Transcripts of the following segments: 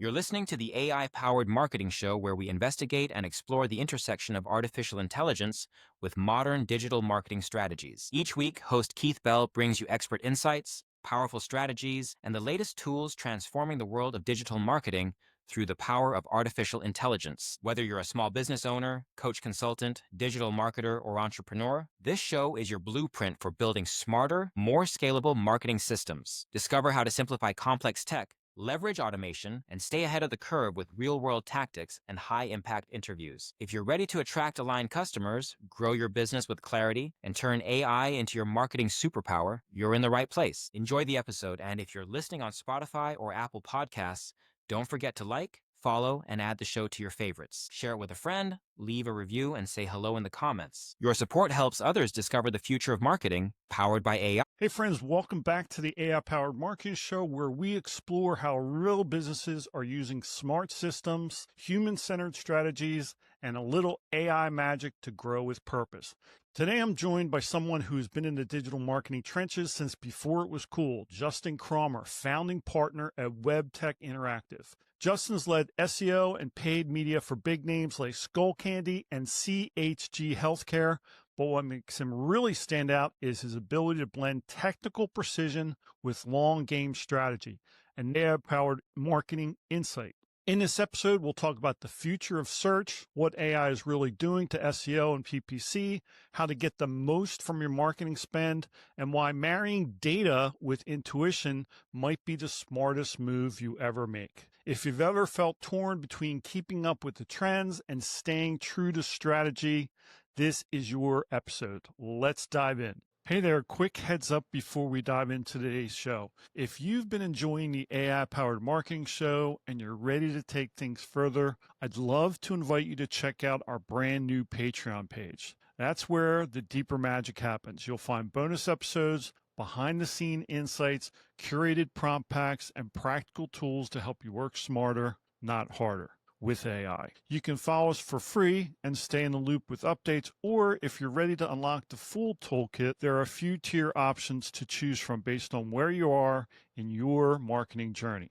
You're listening to the AI-powered marketing show where we investigate and explore the intersection of artificial intelligence with modern digital marketing strategies. Each week, host Keith Bell brings you expert insights, powerful strategies, and the latest tools transforming the world of digital marketing through the power of artificial intelligence. Whether you're a small business owner, coach consultant, digital marketer, or entrepreneur, this show is your blueprint for building smarter, more scalable marketing systems. Discover how to simplify complex tech, leverage automation, and stay ahead of the curve with real-world tactics and high-impact interviews. If you're ready to attract aligned customers, grow your business with clarity, and turn AI into your marketing superpower, you're in the right place. Enjoy the episode, and if you're listening on Spotify or Apple Podcasts, don't forget to like, follow, and add the show to your favorites. Share it with a friend, leave a review, and say hello in the comments. Your support helps others discover the future of marketing, powered by AI. Hey friends, welcome back to the AI-powered marketing show where we explore how real businesses are using smart systems, human-centered strategies, and a little AI magic to grow with purpose. Today I'm joined by someone who's been in the digital marketing trenches since before it was cool, Justin Crawmer, founding partner at WebTek Interactive. Justin's led SEO and paid media for big names like Skullcandy and CHG Healthcare. But what makes him really stand out is his ability to blend technical precision with long game strategy and AI-powered marketing insight. In this episode, we'll talk about the future of search, what AI is really doing to SEO and PPC, how to get the most from your marketing spend, and why marrying data with intuition might be the smartest move you ever make. If you've ever felt torn between keeping up with the trends and staying true to strategy, this is your episode. Let's dive in. Hey there, quick heads up before we dive into today's show. If you've been enjoying the AI-powered marketing show and you're ready to take things further, I'd love to invite you to check out our brand new Patreon page. That's where the deeper magic happens. You'll find bonus episodes, behind-the-scene insights, curated prompt packs, and practical tools to help you work smarter, not harder, with AI. You can follow us for free and stay in the loop with updates, or if you're ready to unlock the full toolkit, there are a few tier options to choose from based on where you are in your marketing journey.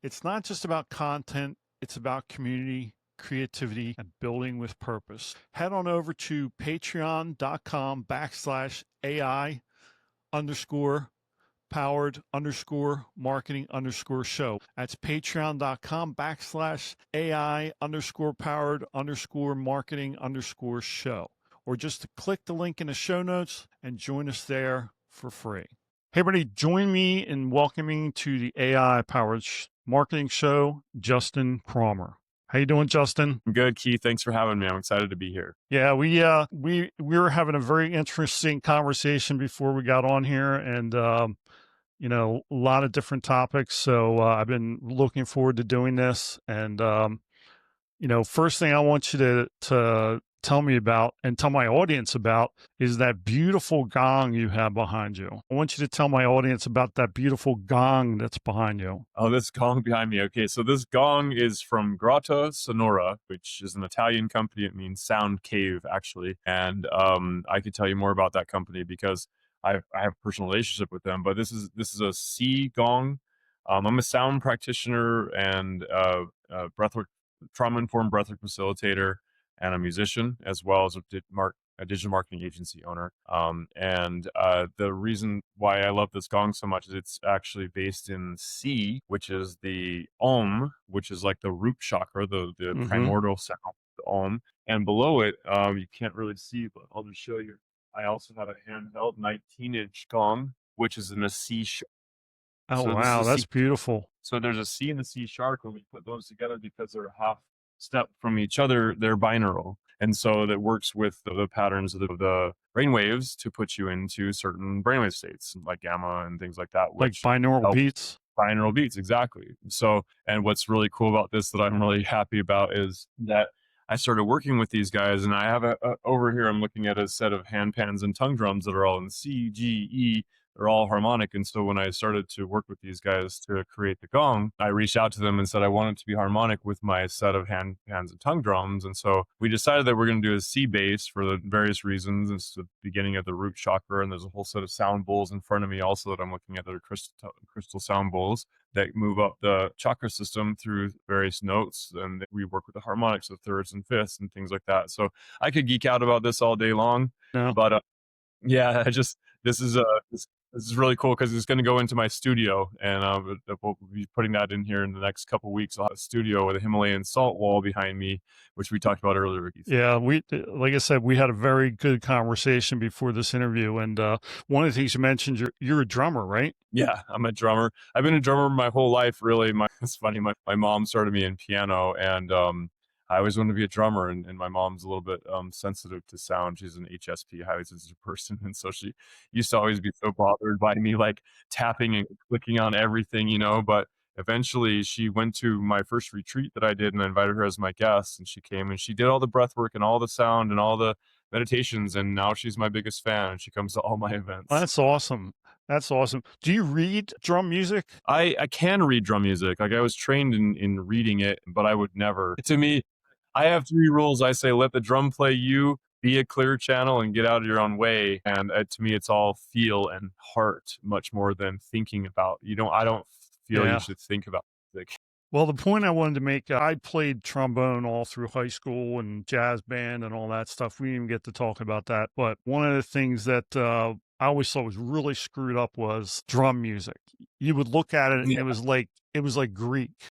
It's not just about content, it's about community, creativity, and building with purpose. Head on over to patreon.com/AI underscore powered underscore marketing underscore show. That's patreon.com/AI underscore powered underscore marketing underscore show. Or just to click the link in the show notes and join us there for free. Hey, everybody, join me in welcoming to the AI powered marketing show, Justin Crawmer. How you doing, Justin? I'm good, Keith. Thanks for having me. I'm excited to be here. Yeah, we were having a very interesting conversation before we got on here, and a lot of different topics. So I've been looking forward to doing this. And, first thing I want you to tell me about and tell my audience about is that beautiful gong you have behind you. I want you to tell my audience about that beautiful gong that's behind you. Oh, this gong behind me. Okay, so this gong is from Grotta Sonora, which is an Italian company. It means sound cave, actually. And I could tell you more about that company because I have a personal relationship with them. But this is a C gong. I'm a sound practitioner and breathwork, trauma-informed breathwork facilitator, and a musician, as well as a digital marketing agency owner. The reason why I love this gong so much is it's actually based in C, which is the Om, which is like the root chakra, the primordial sound, the Om. And below it, you can't really see, but I'll just show you. I also have a handheld 19-inch gong, which is in a C sharp. Oh, So wow, that's beautiful. So there's a C and a C sharp. When we put those together, because they're a half step from each other, they're binaural. And so that works with the patterns of the brainwaves to put you into certain brainwave states, like gamma and things like that. Like binaural beats? Binaural beats, exactly. So, and what's really cool about this that I'm really happy about is that I started working with these guys, and I have over here, I'm looking at a set of hand pans and tongue drums that are all in C, G, E. They're all harmonic. And so when I started to work with these guys to create the gong, I reached out to them and said I wanted to be harmonic with my set of hand pans and tongue drums. And so we decided that we're going to do a C bass for the various reasons. It's the beginning of the root chakra, and there's a whole set of sound bowls in front of me also that I'm looking at that are crystal sound bowls. that move up the chakra system through various notes. And we work with the harmonics of thirds and fifths and things like that. So I could geek out about this all day long, No. but yeah, I just this is this is really cool because it's going to go into my studio, and we'll be putting that in here in the next couple of weeks. I'll have a studio with a Himalayan salt wall behind me, which we talked about earlier. Keith. Yeah, like I said, we had a very good conversation before this interview, and one of the things you mentioned, you're a drummer, right? Yeah, I'm a drummer. I've been a drummer my whole life, really. It's funny. My mom started me in piano, and I always wanted to be a drummer. And my mom's a little bit sensitive to sound. She's an HSP, highly sensitive person, and so she used to always be so bothered by me like tapping and clicking on everything, you know. But eventually, she went to my first retreat that I did, and I invited her as my guest, and she came and she did all the breath work and all the sound and all the meditations, and now she's my biggest fan, and she comes to all my events. That's awesome. That's awesome. Do you read drum music? I can read drum music. Like I was trained in reading it, but I would never. To me, I have 3 rules. I say, let the drum play you, be a clear channel, and get out of your own way. And to me, it's all feel and heart much more than thinking about. I don't feel Yeah. you should think about music. Well, the point I wanted to make, I played trombone all through high school and jazz band and all that stuff. We didn't even get to talk about that. But one of the things that I always thought was really screwed up was drum music. You would look at it and Yeah. it was like Greek.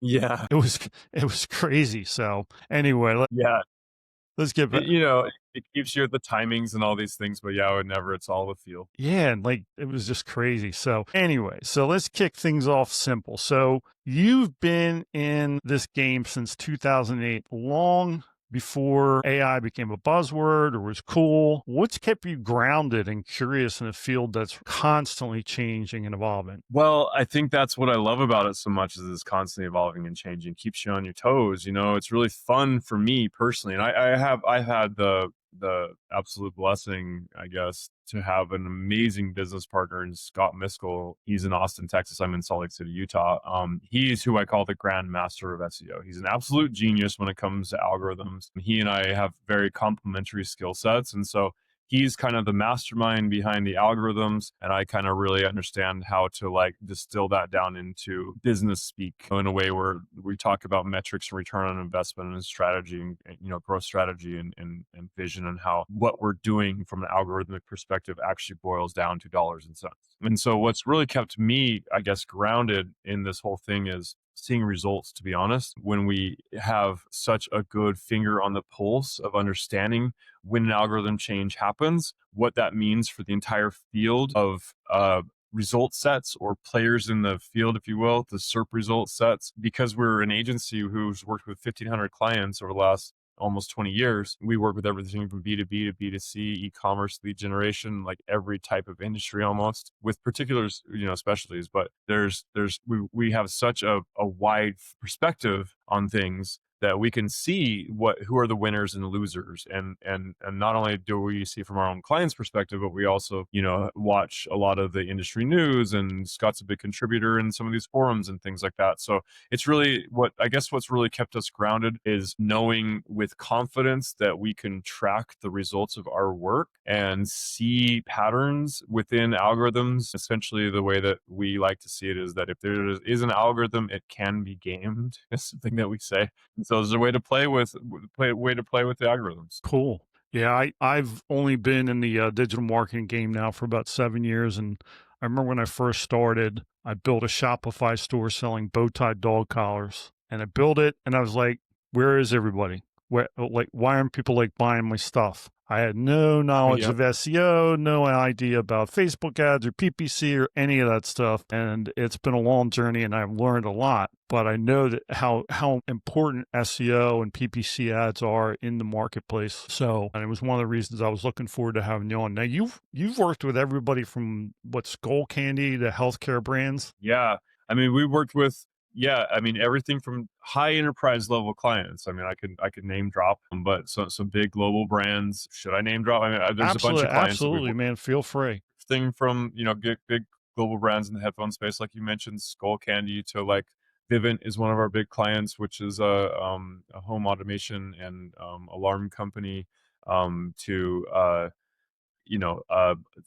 Yeah. It was crazy. So anyway, Yeah. let's get back. It keeps you at the timings and all these things, but yeah, I would never. It's all the feel. Yeah, and like it was just crazy. So anyway, so let's kick things off simple. So you've been in this game since 2008, long before AI became a buzzword or was cool. What's kept you grounded and curious in a field that's constantly changing and evolving? Well, I think that's what I love about it so much is it's constantly evolving and changing, keeps you on your toes. It's really fun for me personally. And I've had the absolute blessing, I guess, to have an amazing business partner in Scott Miskell. He's in Austin, Texas. I'm in Salt Lake City, Utah. He's who I call the grand master of SEO. He's an absolute genius when it comes to algorithms. He and I have very complementary skill sets. And so he's kind of the mastermind behind the algorithms, and I kind of really understand how to like distill that down into business speak in a way where we talk about metrics and return on investment and strategy and growth strategy and vision, and how what we're doing from an algorithmic perspective actually boils down to dollars and cents. And so what's really kept me, I guess, grounded in this whole thing is seeing results, to be honest. When we have such a good finger on the pulse of understanding when an algorithm change happens, what that means for the entire field of result sets or players in the field, if you will, the SERP result sets, because we're an agency who's worked with 1,500 clients over the last almost 20 years. We work with everything from B2B to B2C, e-commerce, lead generation, like every type of industry almost, with particular, specialties. But we have such a wide perspective on things that we can see who are the winners and the losers, and not only do we see from our own clients' perspective, but we also watch a lot of the industry news, and Scott's a big contributor in some of these forums and things like that. So it's really what's really kept us grounded is knowing with confidence that we can track the results of our work and see patterns within algorithms. Essentially, the way that we like to see it is that if there is an algorithm, it can be gamed. It's something that we say. So there's a way to play with the algorithms. Cool. Yeah, I've only been in the digital marketing game now for about 7 years, and I remember when I first started, I built a Shopify store selling bow tie dog collars, and I built it, and I was like, "Where is everybody? Why aren't people like buying my stuff?" I had no knowledge Yep. of SEO, no idea about Facebook ads or PPC or any of that stuff. And it's been a long journey and I've learned a lot, but I know that how important SEO and PPC ads are in the marketplace. So, and it was one of the reasons I was looking forward to having you on. Now you've worked with everybody from Skullcandy to healthcare brands. Yeah. I mean, we worked with everything from high enterprise level clients. I mean, I could name drop them, but some big global brands. Should I name drop? I mean, there's a bunch of clients. Absolutely, man. Feel free. Thing from big global brands in the headphone space, like you mentioned, Skullcandy, to like Vivint is one of our big clients, which is a home automation and alarm company, to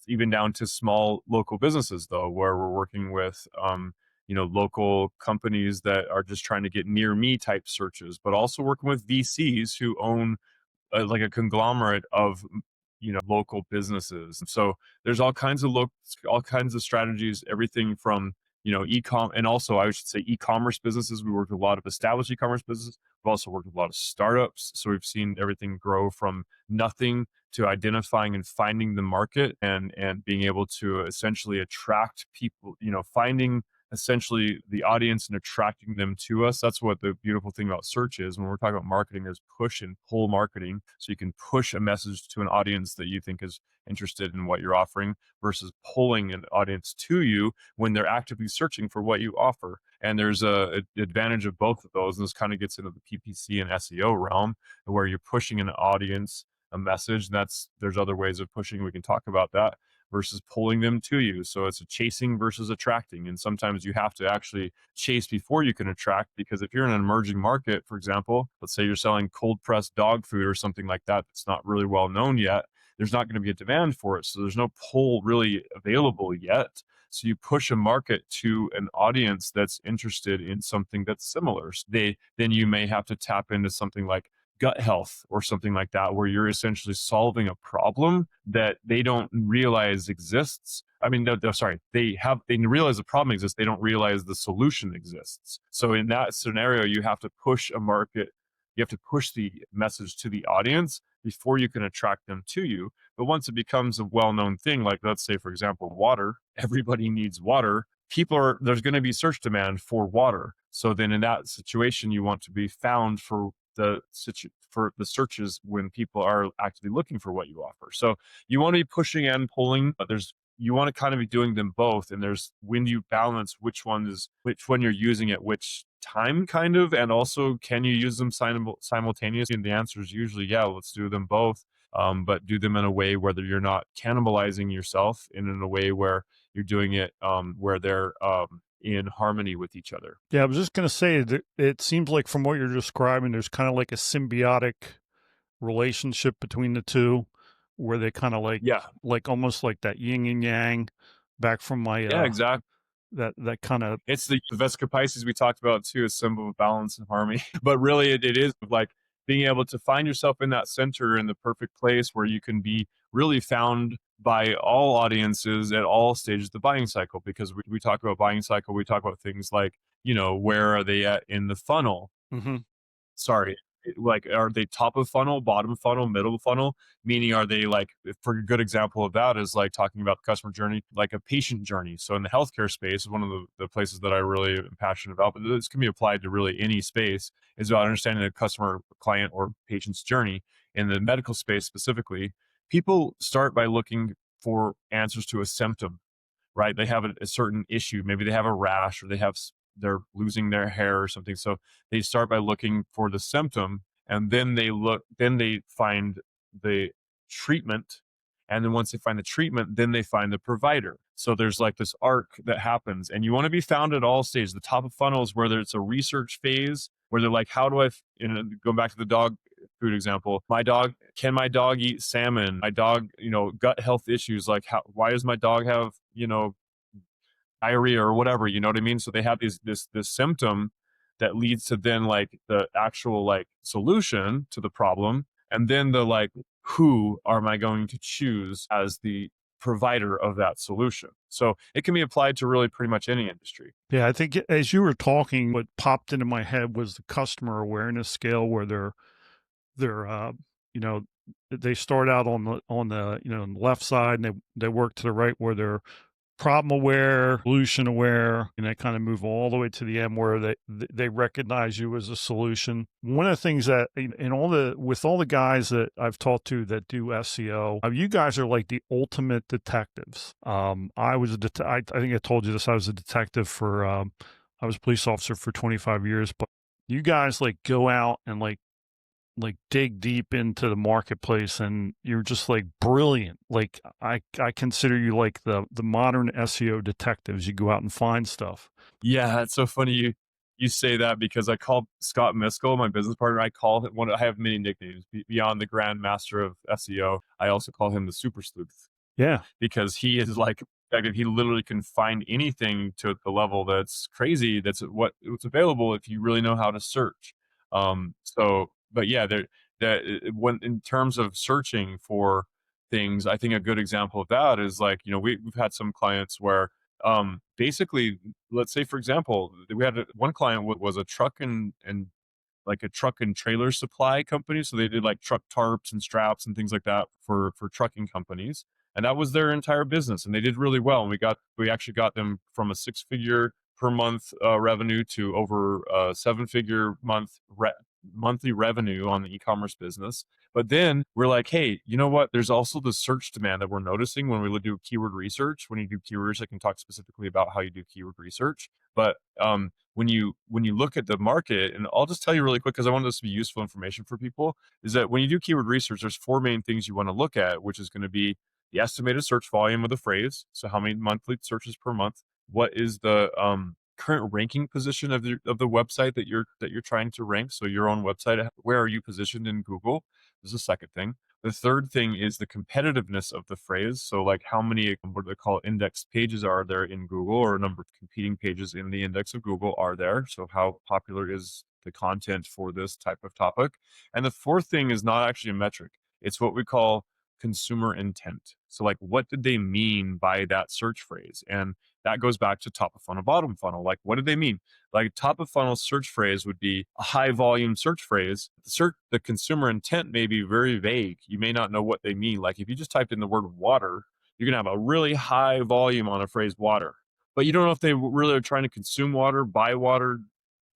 even down to small local businesses, though, where we're working with local companies that are just trying to get near me type searches, but also working with VCs who own like a conglomerate of local businesses. So there's all kinds of strategies, everything from e-com, and also I should say e-commerce businesses. We work with a lot of established e-commerce businesses. We've also worked with a lot of startups. So we've seen everything grow from nothing to identifying and finding the market, and being able to essentially attract people, finding essentially the audience and attracting them to us. That's what the beautiful thing about search is. When we're talking about marketing, there's push and pull marketing. So you can push a message to an audience that you think is interested in what you're offering, versus pulling an audience to you when they're actively searching for what you offer. And there's a advantage of both of those. And this kind of gets into the PPC and SEO realm, where you're pushing an audience a message. There's other ways of pushing. We can talk about that, versus pulling them to you. So it's a chasing versus attracting. And sometimes you have to actually chase before you can attract, because if you're in an emerging market, for example, let's say you're selling cold pressed dog food or something like that, that's not really well known yet, there's not going to be a demand for it. So there's no pull really available yet. So you push a market to an audience that's interested in something that's similar. So then you may have to tap into something like gut health or something like that, where you're essentially solving a problem that they don't realize exists. I mean, no, sorry, they realize the problem exists. They don't realize the solution exists. So in that scenario, you have to push a market. You have to push the message to the audience before you can attract them to you. But once it becomes a well-known thing, like let's say, for example, water, everybody needs water. There's going to be search demand for water. So then in that situation, you want to be found for the searches when people are actively looking for what you offer. So you want to be pushing and pulling, but you want to kind of be doing them both. And there's when you balance which one you're using at which time, kind of, and also can you use them simultaneously? And the answer is usually, yeah, let's do them both. But do them in a way where you're not cannibalizing yourself, and in a way where you're doing it where they're in harmony with each other. Yeah, I was just going to say that it seems like from what you're describing, there's kind of like a symbiotic relationship between the two, where they kind of Yeah, like almost like that yin and yang, back from my yeah, exactly. that kind of. It's the Vesica Pisces we talked about too, a symbol of balance and harmony. But really, it is like being able to find yourself in that center, in the perfect place where you can be really found by all audiences at all stages of the buying cycle. Because we talk about buying cycle, we talk about things like, where are they at in the funnel? Mm-hmm. Sorry, like, are they top of funnel, bottom funnel, middle funnel? Meaning, are they like, for a good example of that is like talking about the customer journey, like a patient journey. So in the healthcare space, one of the places that I really am passionate about, but this can be applied to really any space, is about understanding the customer, client, or patient's journey. In the medical space specifically, people start by looking for answers to a symptom, right? They have a certain issue. Maybe they have a rash, or they're losing their hair or something. So they start by looking for the symptom, and then they find the treatment. And then once they find the treatment, then they find the provider. So there's like this arc that happens, and you want to be found at all stages. The top of funnel is where it's a research phase, where they're like, how do I, go back to the dog food example, can my dog eat salmon? My dog, gut health issues, like why does my dog have, diarrhea or whatever, you know what I mean? So they have this symptom that leads to then like the actual like solution to the problem. And then the like, who am I going to choose as the provider of that solution? So it can be applied to really pretty much any industry. Yeah, I think as you were talking, what popped into my head was the customer awareness scale, where they're you know they start out on the on the left side, and they work to the right, where they're problem aware, solution aware, and they kind of move all the way to the end where they recognize you as a solution. One of the things that with all the guys that I've talked to that do SEO, you guys are like the ultimate detectives. I was I think I told you this. I was a detective for I was a police officer for 25 years, but you guys like go out and like dig deep into the marketplace, and you're just like brilliant. Like I consider you like the modern SEO detectives. You go out and find stuff. Yeah, it's so funny you say that, because I call Scott Miskell, my business partner, I call him I have many nicknames beyond the Grand Master of SEO. I also call him the Super Sleuth. Yeah. Because he is like perspective, he literally can find anything to the level that's crazy. That's what's available if you really know how to search. But yeah, when in terms of searching for things, I think a good example of that is like, we've had some clients where basically, let's say for example, we had one client was a truck and like a truck and trailer supply company. So they did like truck tarps and straps and things like that for trucking companies. And that was their entire business. And they did really well. And we actually got them from a 6-figure per month revenue to over 7-figure monthly revenue on the e-commerce business. But then we're like, hey, you know what? There's also the search demand that we're noticing when we do keyword research. When you do keywords, I can talk specifically about how you do keyword research. But when you look at the market, and I'll just tell you really quick because I want this to be useful information for people, is that when you do keyword research, there's 4 main things you want to look at, which is going to be the estimated search volume of the phrase. So how many monthly searches per month? What is the current ranking position of the website that you're trying to rank? So your own website, where are you positioned in Google? This is the second thing. The third thing is the competitiveness of the phrase. So like how many, what do they call, index pages are there in Google, or a number of competing pages in the index of Google are there? So how popular is the content for this type of topic? And the fourth thing is not actually a metric. It's what we call consumer intent. So like, what did they mean by that search phrase? And that goes back to top of funnel, bottom funnel. Like, what did they mean? Like top of funnel search phrase would be a high volume search phrase. The consumer intent may be very vague. You may not know what they mean. Like if you just typed in the word water, you're going to have a really high volume on a phrase water, but you don't know if they really are trying to consume water, buy water,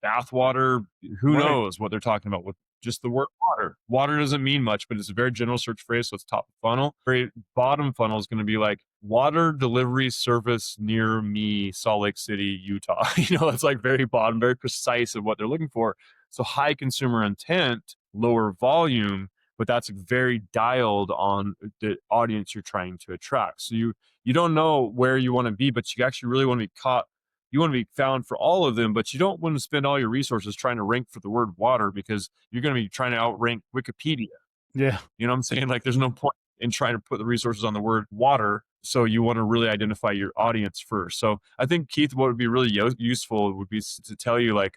bath water. Who Right. knows what they're talking about with just the word water. Water doesn't mean much, but it's a very general search phrase. So it's top of funnel. Very bottom funnel is going to be like water delivery service near me, Salt Lake City, Utah. It's like very bottom, very precise of what they're looking for. So high consumer intent, lower volume, but that's very dialed on the audience you're trying to attract. So you don't know where you want to be, but you actually really want to be caught. You want to be found for all of them, but you don't want to spend all your resources trying to rank for the word water, because you're going to be trying to outrank Wikipedia. Yeah. You know what I'm saying? Like there's no point in trying to put the resources on the word water. So you want to really identify your audience first. So I think, Keith, what would be really useful would be to tell you like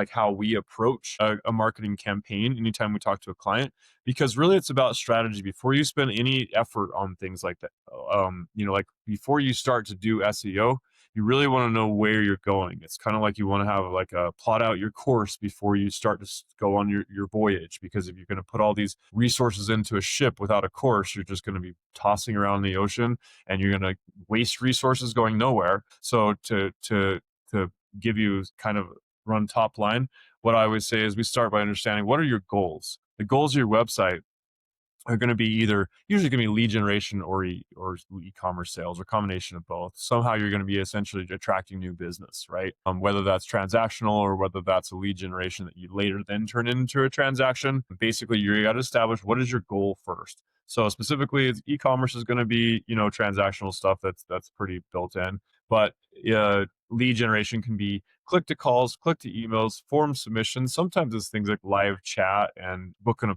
how we approach a marketing campaign anytime we talk to a client, because really it's about strategy before you spend any effort on things like that. Like before you start to do SEO, you really want to know where you're going. It's kind of like you want to have like a plot out your course before you start to go on your voyage, because if you're going to put all these resources into a ship without a course, you're just going to be tossing around the ocean and you're going to waste resources going nowhere. So to give you kind of run top line, what I always say is we start by understanding what are your goals. The goals of your website are going to be usually going to be lead generation or e-commerce sales, or combination of both. Somehow you're going to be essentially attracting new business, right? Whether that's transactional or whether that's a lead generation that you later then turn into a transaction. Basically, you got to establish what is your goal first. So specifically, e-commerce is going to be transactional stuff that's pretty built in, but lead generation can be click to calls, click to emails, form submissions. Sometimes it's things like live chat and booking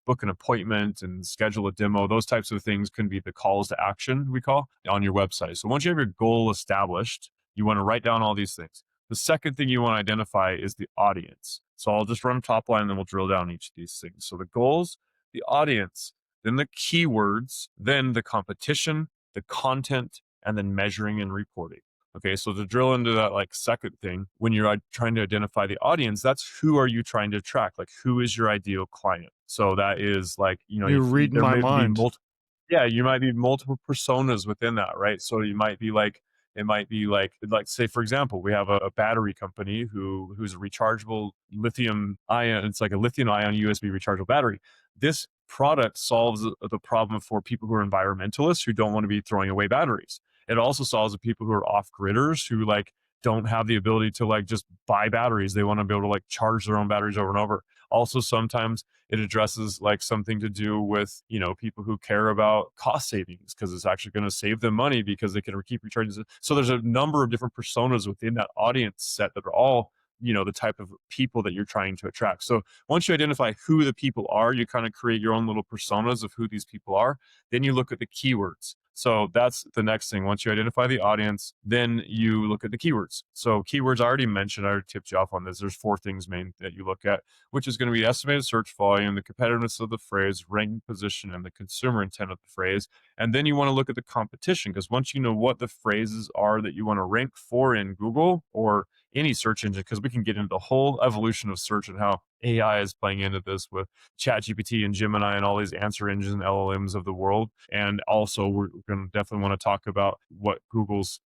book an appointment and schedule a demo. Those types of things can be the calls to action we call on your website. So once you have your goal established, you want to write down all these things. The second thing you want to identify is the audience. So I'll just run a top line and then we'll drill down each of these things. So the goals, the audience, then the keywords, then the competition, the content, and then measuring and reporting. Okay, so to drill into that like second thing, when you're trying to identify the audience, that's who are you trying to attract? Like who is your ideal client? So that is like, You're reading there my may be mind. you might be multiple personas within that, right? So you might be like, it might be like say for example, we have a battery company who's a rechargeable lithium ion. It's like a lithium ion USB rechargeable battery. This product solves the problem for people who are environmentalists who don't want to be throwing away batteries. It also solves the people who are off-gridders who like don't have the ability to like just buy batteries. They want to be able to like charge their own batteries over and over. Also, sometimes it addresses like something to do with, people who care about cost savings, because it's actually going to save them money because they can keep recharging. So there's a number of different personas within that audience set that are all, the type of people that you're trying to attract. So once you identify who the people are, you kind of create your own little personas of who these people are. Then you look at the keywords. So that's the next thing. Once you identify the audience, then you look at the keywords. So keywords I already mentioned, I already tipped you off on this. There's 4 things main that you look at, which is going to be estimated search volume, the competitiveness of the phrase, ranking position, and the consumer intent of the phrase. And then you want to look at the competition, because once you know what the phrases are that you want to rank for in Google or any search engine, because we can get into the whole evolution of search and how AI is playing into this with ChatGPT and Gemini and all these answer engines and LLMs of the world. And also, we're going to definitely want to talk about what Google's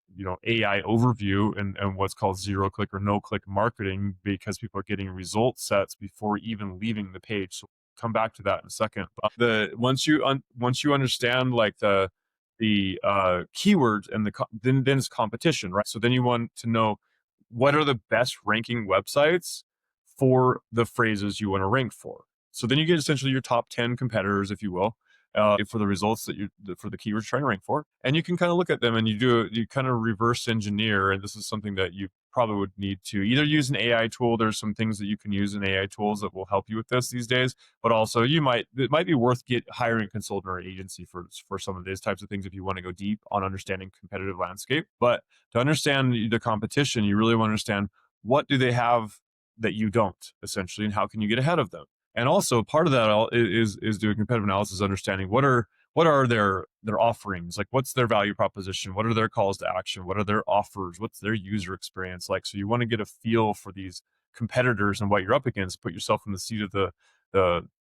AI overview and what's called zero click or no click marketing, because people are getting result sets before even leaving the page. So come back to that in a second. Once you understand like the keywords and then it's competition, right? So then you want to know what are the best ranking websites for the phrases you want to rank for. So then you get essentially your top 10 competitors, if you will, for the results for the keywords you're trying to rank for. And you can kind of look at them and you kind of reverse engineer. And this is something that you probably would need to either use an AI tool. There's some things that you can use in AI tools that will help you with this these days, but also it might be worth hiring a consultant or agency for some of these types of things if you want to go deep on understanding competitive landscape. But to understand the competition, you really want to understand what do they have that you don't, essentially, and how can you get ahead of them. And also part of that is doing competitive analysis, understanding what are their offerings, like what's their value proposition, what are their calls to action, what are their offers, what's their user experience like. So you want to get a feel for these competitors and what you're up against, put yourself in the seat of the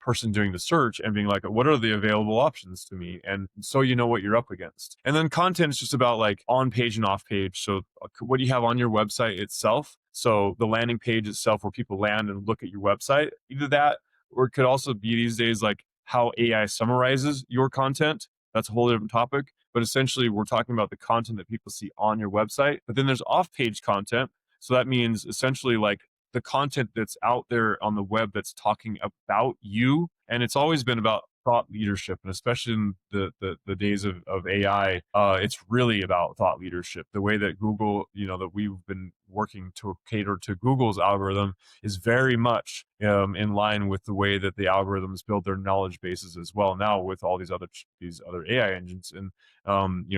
person doing the search and being like, what are the available options to me? And so you know what you're up against. And then content is just about like on page and off page. So what do you have on your website itself? So the landing page itself where people land and look at your website, either that, or it could also be these days like how AI summarizes your content. That's a whole different topic. But essentially, we're talking about the content that people see on your website. But then there's off-page content. So that means essentially like the content that's out there on the web that's talking about you. And it's always been about thought leadership, and especially in the days of AI, it's really about thought leadership. The way that Google, that we've been working to cater to Google's algorithm is very much in line with the way that the algorithms build their knowledge bases as well. Now with all these other AI engines, and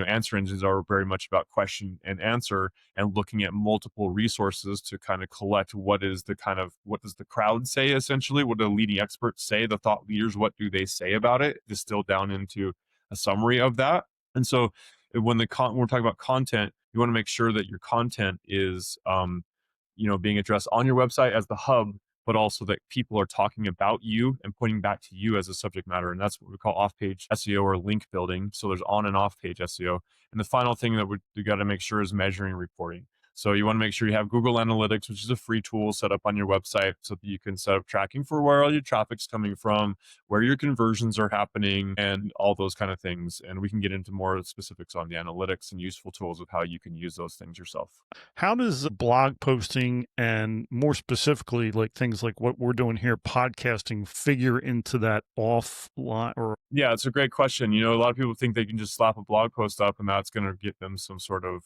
answer engines are very much about question and answer and looking at multiple resources to kind of collect what does the crowd say, essentially, what do the leading experts say, the thought leaders, what do they say about it, distill down into a summary of that. And so when we're talking about content, you want to make sure that your content is being addressed on your website as the hub, but also that people are talking about you and pointing back to you as a subject matter. And that's what we call off-page SEO or link building. So there's on and off-page SEO. And the final thing that we got to make sure is measuring and reporting. So you want to make sure you have Google Analytics, which is a free tool set up on your website so that you can set up tracking for where all your traffic's coming from, where your conversions are happening, and all those kind of things. And we can get into more specifics on the analytics and useful tools of how you can use those things yourself. How does blog posting and more specifically, like things like what we're doing here, podcasting, figure into that offline or? Yeah, it's a great question. A lot of people think they can just slap a blog post up and that's going to get them some sort of,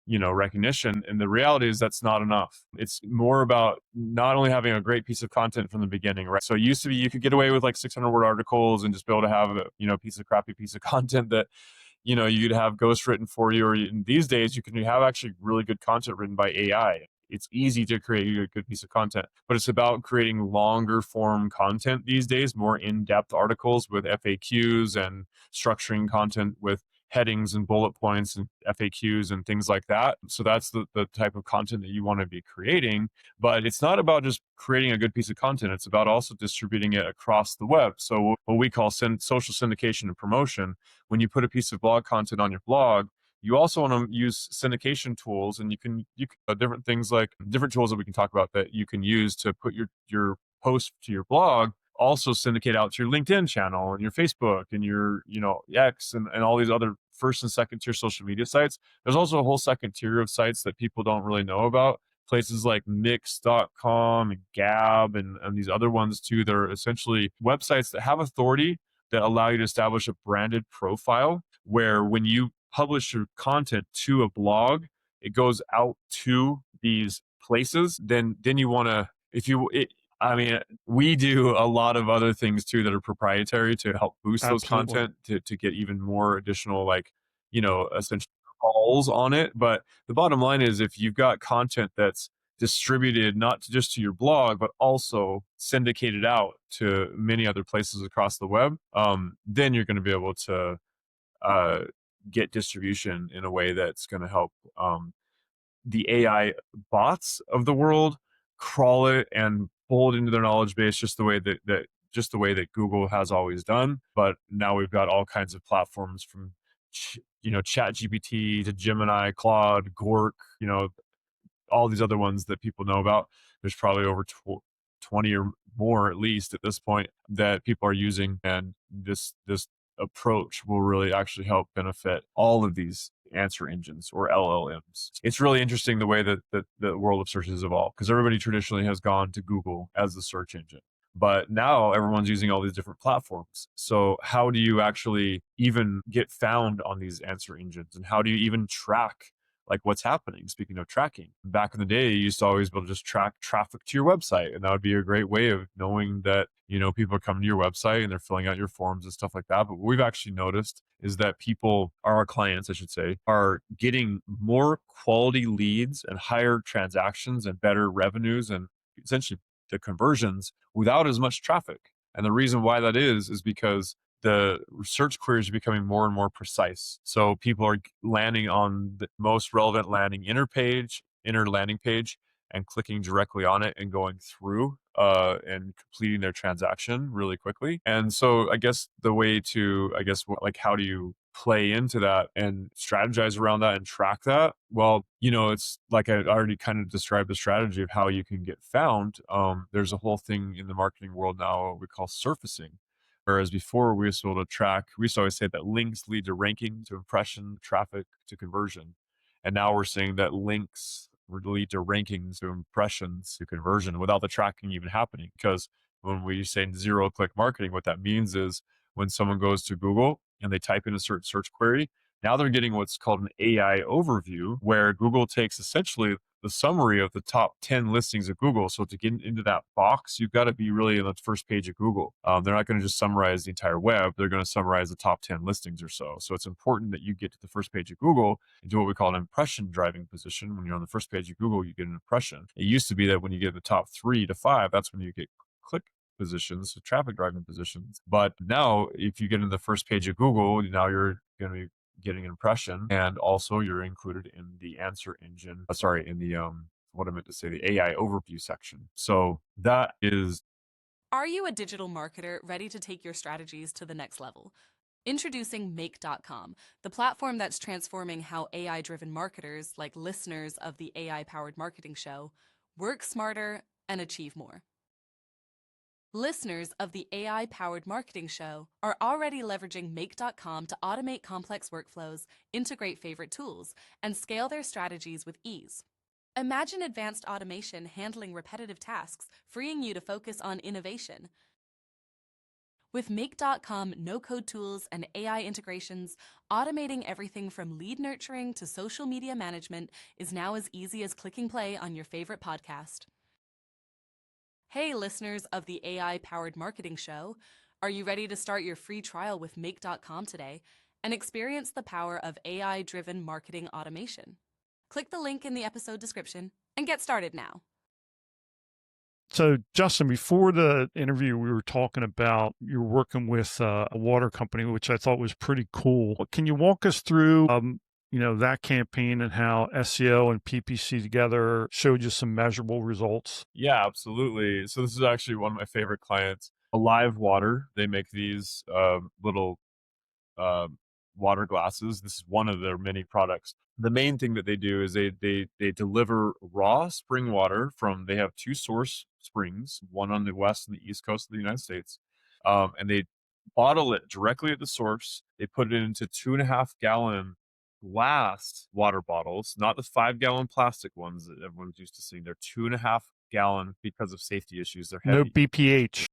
recognition. And the reality is that's not enough. It's more about not only having a great piece of content from the beginning, right? So it used to be you could get away with like 600 word articles and just be able to have a crappy piece of content that you'd have ghost written for you, or these days you can have actually really good content written by AI. It's easy to create a good piece of content, but it's about creating longer form content these days, more in-depth articles with FAQs and structuring content with headings and bullet points and FAQs and things like that. So that's the type of content that you want to be creating. But it's not about just creating a good piece of content. It's about also distributing it across the web. So what we call social syndication and promotion. When you put a piece of blog content on your blog, you also want to use syndication tools, and you can different things like different tools that we can talk about that you can use to put your post to your blog, also syndicate out to your LinkedIn channel and your Facebook and your X and all these other first and second tier social media sites. There's also a whole second tier of sites that people don't really know about. Places like Mix.com and Gab and these other ones too. They're essentially websites that have authority that allow you to establish a branded profile where when you publish your content to a blog, it goes out to these places. Then you want to, I mean, we do a lot of other things too that are proprietary to help boost those Absolutely. content to get even more additional, like, essentially calls on it. But the bottom line is if you've got content that's distributed not just to your blog, but also syndicated out to many other places across the web, then you're going to be able to uh, get distribution in a way that's going to help the AI bots of the world crawl it and pull it into their knowledge base just the way that Google has always done. But now we've got all kinds of platforms from Chat GPT to Gemini, Claude, Gork, all these other ones that people know about. There's probably over 20 or more at least at this point that people are using, and this approach will really actually help benefit all of these answer engines or LLMs. It's really interesting the way that the world of search has evolved, because everybody traditionally has gone to Google as the search engine. But now everyone's using all these different platforms. So how do you actually even get found on these answer engines? And how do you even track like what's happening? Speaking of tracking, back in the day, you used to always be able to just track traffic to your website. And that would be a great way of knowing that, people are coming to your website and they're filling out your forms and stuff like that. But what we've actually noticed is that people, our clients, I should say, are getting more quality leads and higher transactions and better revenues and essentially the conversions without as much traffic. And the reason why that is because the search queries are becoming more and more precise. So people are landing on the most relevant inner landing page, and clicking directly on it and going through and completing their transaction really quickly. And so I guess the way to, like, how do you play into that and strategize around that and track that? Well, it's like I already kind of described the strategy of how you can get found. There's a whole thing in the marketing world now what we call surfacing. Whereas before we used to be able to track, we used to always say that links lead to ranking, to impression, traffic, to conversion. And now we're saying that links would lead to rankings, to impressions, to conversion without the tracking even happening. Because when we say zero click marketing, what that means is when someone goes to Google and they type in a certain search query, now they're getting what's called an AI overview, where Google takes essentially the summary of the top 10 listings of Google. So to get into that box, you've got to be really on the first page of Google. They're not going to just summarize the entire web. They're going to summarize the top 10 listings or so. So it's important that you get to the first page of Google and do what we call an impression driving position. When you're on the first page of Google, you get an impression. It used to be that when you get the top 3 to 5, that's when you get click positions, so traffic driving positions. But now if you get in the first page of Google, now you're going to be getting an impression, and also you're included in the answer engine, in the what I meant to say, the AI overview section. So that is. Are you a digital marketer ready to take your strategies to the next level? Introducing Make.com, the platform that's transforming how AI-driven marketers, like listeners of the AI-powered marketing show, work smarter and achieve more. Listeners of the AI-powered marketing show are already leveraging Make.com to automate complex workflows, integrate favorite tools, and scale their strategies with ease. Imagine advanced automation handling repetitive tasks, freeing you to focus on innovation. With Make.com no-code tools and AI integrations, automating everything from lead nurturing to social media management is now as easy as clicking play on your favorite podcast. Hey, listeners of the AI-powered marketing show, are you ready to start your free trial with Make.com today and experience the power of AI-driven marketing automation? Click the link in the episode description and get started now. So, Justin, before the interview, we were talking about you're working with a water company, which I thought was pretty cool. Can you walk us through, that campaign and how SEO and PPC together showed you some measurable results? Yeah, absolutely. So this is actually one of my favorite clients, Alive Water. They make these little uh, water glasses. This is one of their many products. The main thing that they do is they deliver raw spring water from. They have 2 source springs, one on the west and the east coast of the United States, and they bottle it directly at the source. They put it into 2.5-gallon glass water bottles, not the 5-gallon plastic ones that everyone's used to seeing. They're 2.5-gallon because of safety issues. They're No heavy. BPH.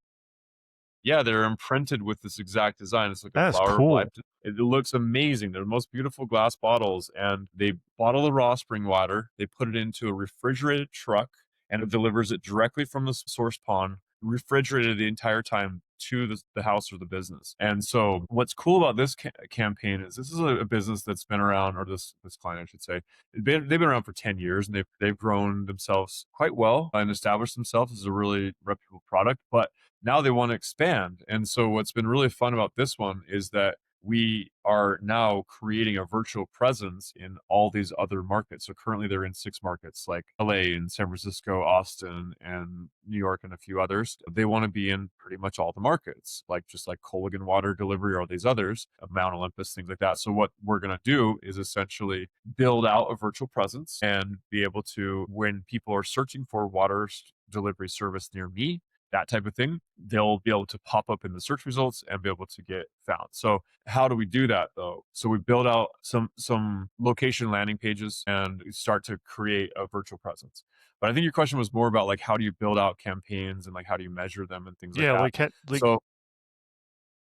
Yeah, they're imprinted with this exact design. It's like a That's flower of cool. life. It looks amazing. They're the most beautiful glass bottles, and they bottle the raw spring water. They put it into a refrigerated truck, and it delivers it directly from the source pond, refrigerated the entire time to the house or the business. And so what's cool about this campaign is this is a business that's been around, or this client, I should say, they've been around for 10 years, and they've grown themselves quite well and established themselves as a really reputable product, but now they want to expand. And so what's been really fun about this one is that we are now creating a virtual presence in all these other markets. So currently they're in 6 markets like LA and San Francisco, Austin, and New York, and a few others. They want to be in pretty much all the markets, like just like Culligan Water Delivery or all these others, Mount Olympus, things like that. So what we're going to do is essentially build out a virtual presence and be able to, when people are searching for water delivery service near me, that type of thing, they'll be able to pop up in the search results and be able to get found. So how do we do that though? So we build out some location landing pages and start to create a virtual presence. But I think your question was more about like, how do you build out campaigns and like, how do you measure them and things like Yeah, that? like So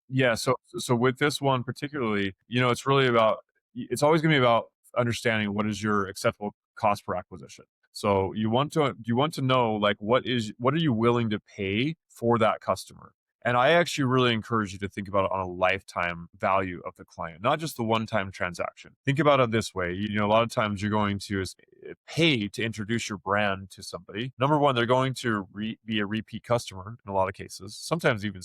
yeah, so with this one particularly, it's really about, it's always going to be about understanding what is your acceptable cost per acquisition. So you want to know like what are you willing to pay for that customer? And I actually really encourage you to think about it on a lifetime value of the client, not just the one-time transaction. Think about it this way. A lot of times you're going to pay to introduce your brand to somebody. Number one, they're going to be a repeat customer in a lot of cases. Sometimes even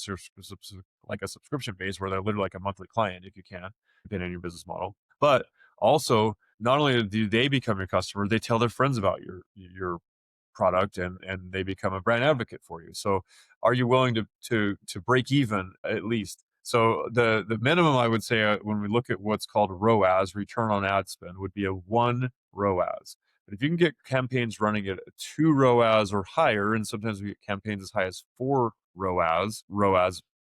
like a subscription base where they're literally like a monthly client if you can, depending on your business model. But also, not only do they become your customer, they tell their friends about your product, and they become a brand advocate for you. So are you willing to break even at least? So the minimum I would say when we look at what's called ROAS, return on ad spend, would be a 1 ROAS. But if you can get campaigns running at 2 ROAS or higher, and sometimes we get campaigns as high as 4 ROAS,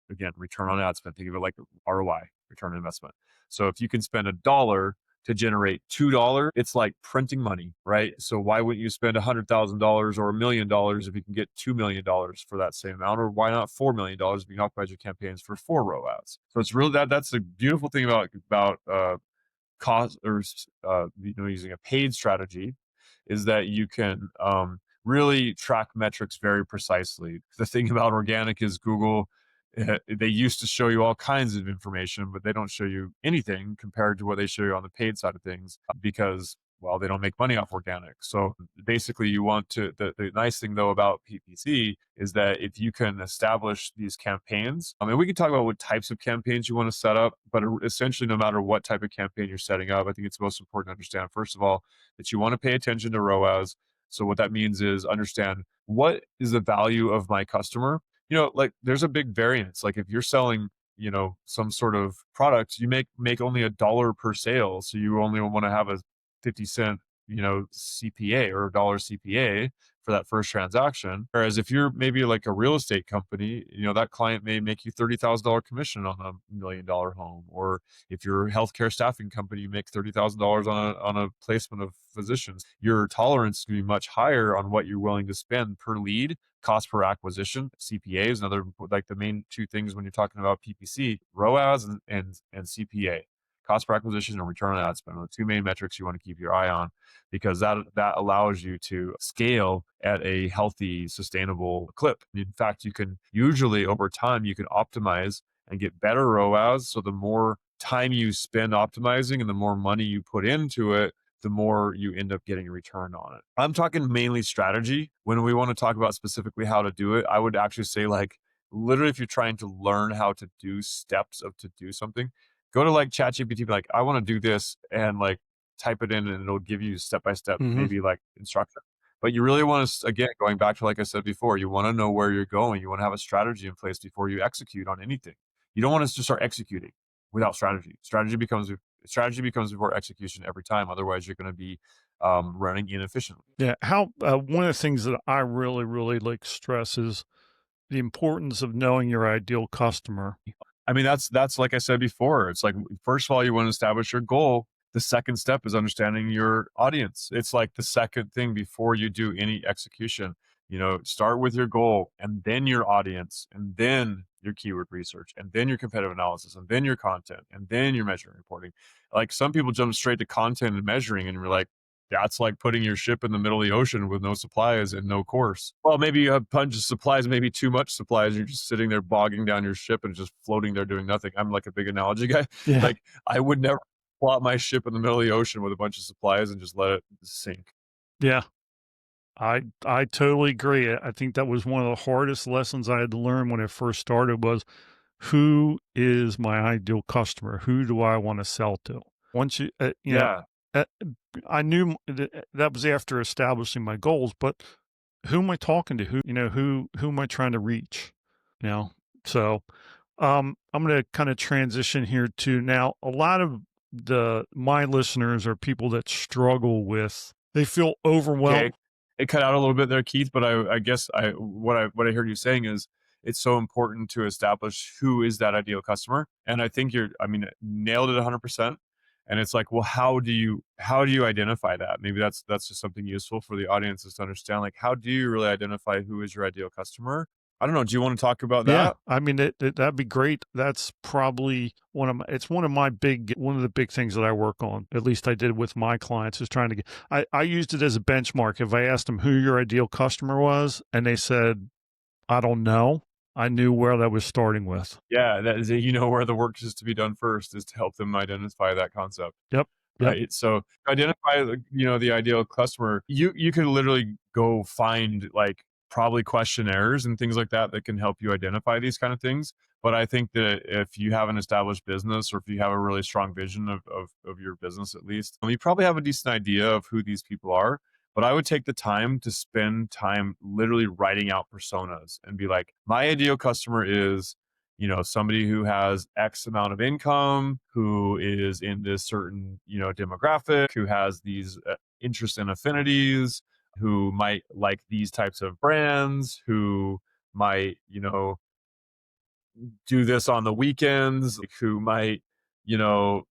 again, return on ad spend, think of it like ROI, return on investment. So if you can spend $1 to generate $2, it's like printing money, right? So why wouldn't you spend $100,000 or $1 million if you can get $2 million for that same amount? Or why not $4 million if you can optimize your campaigns for 4 ROAS? So it's really that's the beautiful thing about cost, or using a paid strategy, is that you can really track metrics very precisely. The thing about organic is Google, they used to show you all kinds of information, but they don't show you anything compared to what they show you on the paid side of things, because, well, they don't make money off organic. So basically you want to, the nice thing though about PPC is that if you can establish these campaigns, I mean, we can talk about what types of campaigns you want to set up, but essentially no matter what type of campaign you're setting up, I think it's most important to understand, first of all, that you want to pay attention to ROAS. So what that means is understand, what is the value of my customer? Like there's a big variance. Like if you're selling, some sort of product, you make only $1 per sale. So you only want to have a 50-cent, CPA or $1 CPA for that first transaction. Whereas if you're maybe like a real estate company, that client may make you $30,000 commission on a $1 million home. Or if you're a healthcare staffing company, you make $30,000 on a placement of physicians. Your tolerance is going to be much higher on what you're willing to spend per lead. Cost per acquisition, CPA is another, like the main 2 things when you're talking about PPC, ROAS and CPA. Cost per acquisition and return on ad spend are the 2 main metrics you want to keep your eye on, because that allows you to scale at a healthy, sustainable clip. In fact, you can usually over time, you can optimize and get better ROAS. So the more time you spend optimizing and the more money you put into it, the more you end up getting a return on it. I'm talking mainly strategy. When we want to talk about specifically how to do it, I would actually say, like, literally, if you're trying to learn how to do steps of to do something, go to like ChatGPT, be like, I want to do this, and like type it in and it'll give you step by step, maybe like instruction. But you really want to, again, going back to, like I said before, you want to know where you're going. You want to have a strategy in place before you execute on anything. You don't want to just start executing without strategy. Strategy becomes before execution every time. Otherwise, you're going to be running inefficiently. Yeah, how one of the things that I really, really like stress is the importance of knowing your ideal customer. I mean, that's like I said before. It's like, first of all, you want to establish your goal. The second step is understanding your audience. It's like the second thing before you do any execution. Start with your goal, and then your audience, and then your keyword research, and then your competitive analysis, and then your content, and then your measuring reporting. Like some people jump straight to content and measuring, and you're like, That's like putting your ship in the middle of the ocean with no supplies and no course. Well, maybe you have a bunch of supplies, maybe too much supplies. You're just sitting there bogging down your ship and just floating there doing nothing. I'm like a big analogy guy. Yeah. Like I would never plot my ship in the middle of the ocean with a bunch of supplies and just let it sink. Yeah. I totally agree. I think that was one of the hardest lessons I had to learn when I first started was who is my ideal customer? Who do I want to sell to? Once Yeah. uh, I knew that was after establishing my goals, but who am I talking to? Who am I trying to reach? You know, so I'm going to kind of transition here to now. A lot of my listeners are people that struggle with. They feel Okay. overwhelmed. It cut out a little bit there, Keith, but I guess what I heard you saying is it's so important to establish who is that ideal customer. And I think nailed it 100%. And it's like, well, how do you identify that? Maybe that's just something useful for the audiences to understand. Like, how do you really identify who is your ideal customer? I don't know. Do you want to talk about Yeah, that? I mean that'd be great. That's probably one of the big things that I work on. At least I did with my clients is trying to get. I used it as a benchmark. If I asked them who your ideal customer was, and they said, "I don't know," I knew where that was starting with. Yeah, that is, where the work is to be done first is to help them identify that concept. Yep. Yep. Right. So identify, the ideal customer. You could literally go find like probably questionnaires and things like that that can help you identify these kind of things. But I think that if you have an established business or if you have a really strong vision of your business, at least, you probably have a decent idea of who these people are. But I would take the time to spend time literally writing out personas and be like, my ideal customer is somebody who has X amount of income, who is in this certain, demographic, who has these interests and affinities, who might like these types of brands, who might, do this on the weekends, who might, you know,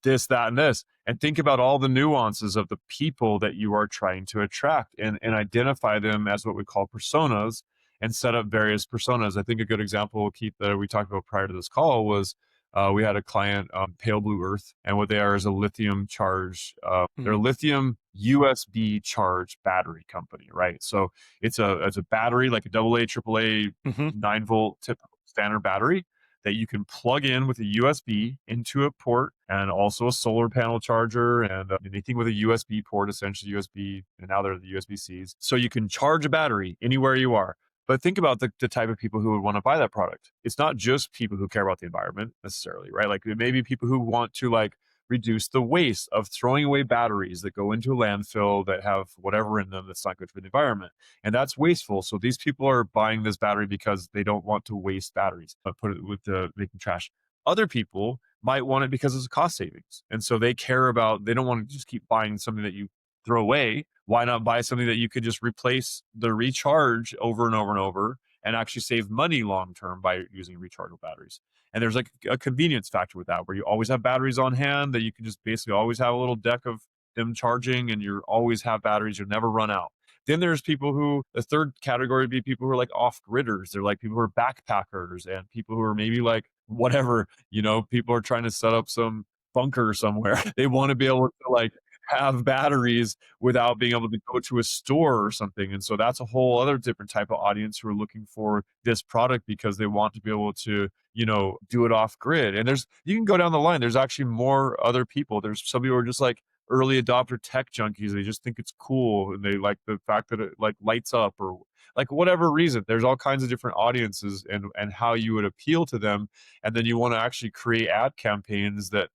this, that, and this. And think about all the nuances of the people that you are trying to attract and identify them as what we call personas and set up various personas. I think a good example, Keith, that we talked about prior to this call was we had a client, Pale Blue Earth, and what they are is a lithium charge. They're a lithium USB charge battery company, right? So it's a battery like a AA, AAA, Mm-hmm. 9-volt typical standard battery that you can plug in with a USB into a port and also a solar panel charger and anything with a USB port, essentially USB, and now they're the USB-Cs. So you can charge a battery anywhere you are. But think about the type of people who would want to buy that product. It's not just people who care about the environment necessarily, right? Like it may be people who want to like reduce the waste of throwing away batteries that go into a landfill that have whatever in them that's not good for the environment. And that's wasteful. So these people are buying this battery because they don't want to waste batteries, but put it with the making trash. Other people might want it because it's a cost savings. And so they don't want to just keep buying something that you throw away. Why not buy something that you could just replace the recharge over and over and over and actually save money long term by using rechargeable batteries? And there's like a convenience factor with that where you always have batteries on hand that you can just basically always have a little deck of them charging and you always have batteries, you'll never run out. Then there's people who, the third category would be people who are like off-gridders. They're like people who are backpackers and people who are maybe like whatever, people are trying to set up some bunker somewhere. They want to be able to like have batteries without being able to go to a store or something. And so that's a whole other different type of audience who are looking for this product because they want to be able to, do it off grid. And you can go down the line. There's actually more other people. There's some people who are just like early adopter tech junkies. They just think it's cool and they like the fact that it like lights up or like whatever reason. There's all kinds of different audiences and how you would appeal to them. And then you want to actually create ad campaigns that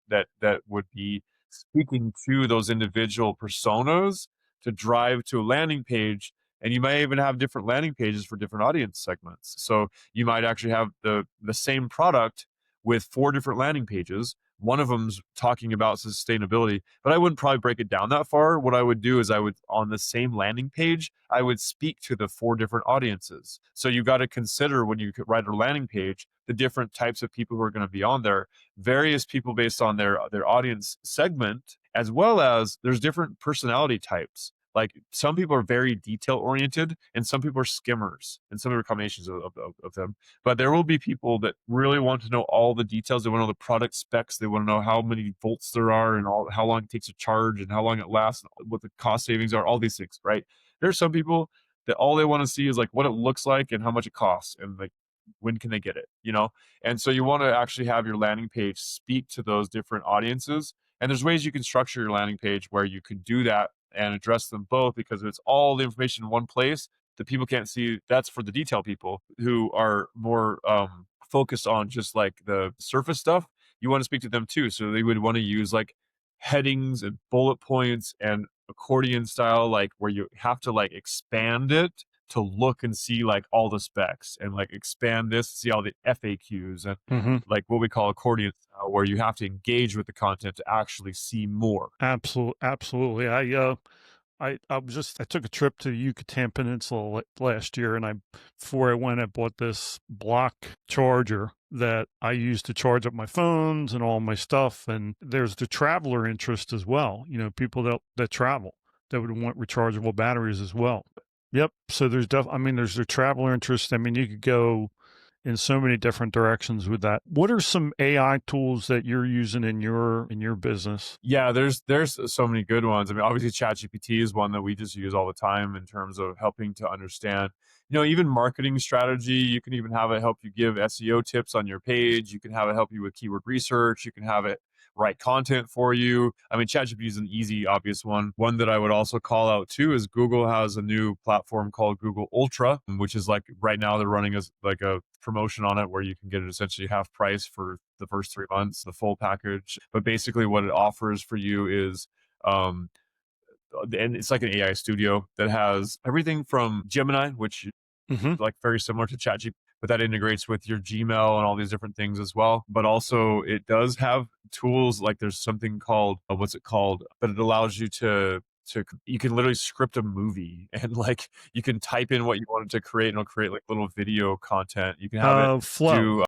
would be speaking to those individual personas to drive to a landing page. And you may even have different landing pages for different audience segments. So you might actually have the same product with 4 different landing pages. One of them's talking about sustainability, but I wouldn't probably break it down that far. What I would do is on the same landing page, I would speak to the 4 different audiences. So you got to consider when you write a landing page, the different types of people who are going to be on there, various people based on their audience segment, as well as there's different personality types. Like some people are very detail oriented and some people are skimmers and some are combinations of them. But there will be people that really want to know all the details. They want to know the product specs. They want to know how many volts there are and how long it takes to charge and how long it lasts, and what the cost savings are, all these things, right? There's some people that all they want to see is like what it looks like and how much it costs and like when can they get it, you know? And so you want to actually have your landing page speak to those different audiences. And there's ways you can structure your landing page where you can do that and address them both, because it's all the information in one place that people can't see. That's for the detail people who are more focused on just like the surface stuff. You want to speak to them too. So they would want to use like headings and bullet points and accordion style, like where you have to like expand it to look and see like all the specs, and like expand this, see all the FAQs, and like what we call accordion style, where you have to engage with the content to actually see more. Absolutely. I took a trip to the Yucatan Peninsula last year, and before I went, I bought this block charger that I use to charge up my phones and all my stuff. And there's the traveler interest as well. You know, people that travel that would want rechargeable batteries as well. Yep. So there's there's the traveler interest. I mean, you could go in so many different directions with that. What are some AI tools that you're using in your business? Yeah, there's so many good ones. I mean, obviously ChatGPT is one that we just use all the time in terms of helping to understand, you know, even marketing strategy. You can even have it help you give SEO tips on your page. You can have it help you with keyword research. You can have it write content for you. I mean, ChatGPT is an easy, obvious one. One that I would also call out too is Google has a new platform called Google Ultra, which is like right now they're running as like a promotion on it where you can get it essentially half price for the first 3 months, the full package. But basically what it offers for you is and it's like an AI studio that has everything from Gemini, which Mm-hmm. like very similar to ChatGPT, but that integrates with your Gmail and all these different things as well. But also it does have tools like there's something called what's it called? But it allows you to you can literally script a movie, and like you can type in what you wanted to create and it'll create like little video content. You can have it Flow. do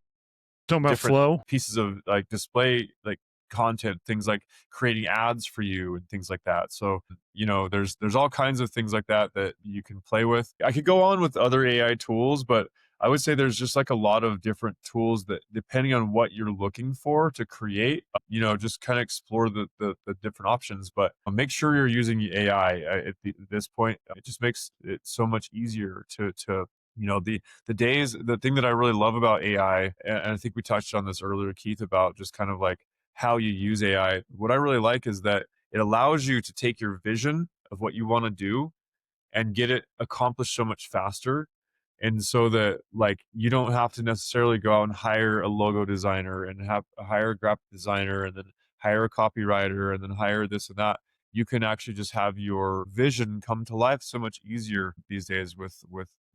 Talking about different flow. pieces of like display like content, things like creating ads for you and things like that. So, you know, there's all kinds of things like that that you can play with. I could go on with other AI tools, but I would say there's just like a lot of different tools that depending on what you're looking for to create, you know, just kind of explore the different options, but make sure you're using the AI at this point. It just makes it so much easier to you know, the thing that I really love about AI, and I think we touched on this earlier, Keith, about just kind of like how you use AI. What I really like is that it allows you to take your vision of what you want to do and get it accomplished so much faster. And so that like you don't have to necessarily go out and hire a logo designer and hire a graphic designer and then hire a copywriter and then hire this and that. You can actually just have your vision come to life so much easier these days with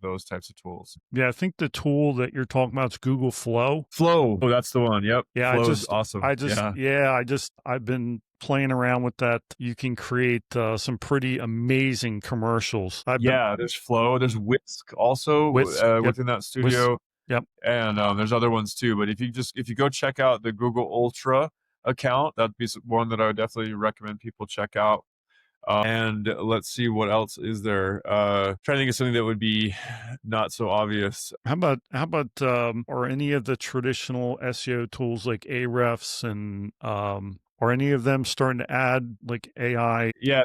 those types of tools. Yeah, I think the tool that you're talking about is Google Flow. Flow. Oh, that's the one. Yep. Yeah, Flow is awesome. I've been playing around with that. You can create some pretty amazing commercials. There's Flow. There's Whisk also within that studio. Whisk, yep. And there's other ones too. But if you go check out the Google Ultra account, that'd be one that I would definitely recommend people check out. And let's see what else is there. Trying to think of something that would be not so obvious. How about are any of the traditional SEO tools like Ahrefs and are any of them starting to add like AI? Yeah,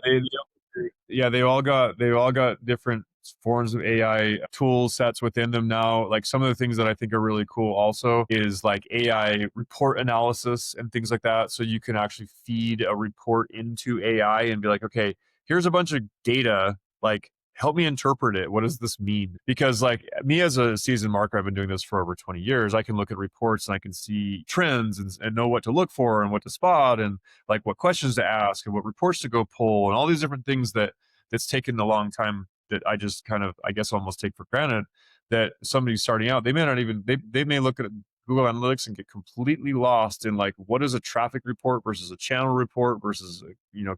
they all got different forms of AI tool sets within them now. Like some of the things that I think are really cool also is like AI report analysis and things like that. So you can actually feed a report into AI and be like, okay, here's a bunch of data, like help me interpret it. What does this mean? Because like me as a seasoned marketer, I've been doing this for over 20 years. I can look at reports and I can see trends and know what to look for and what to spot and like what questions to ask and what reports to go pull and all these different things that's taken a long time that I just kind of, I guess, almost take for granted. That somebody starting out, they may not even, they may look at Google Analytics and get completely lost in like, what is a traffic report versus a channel report versus,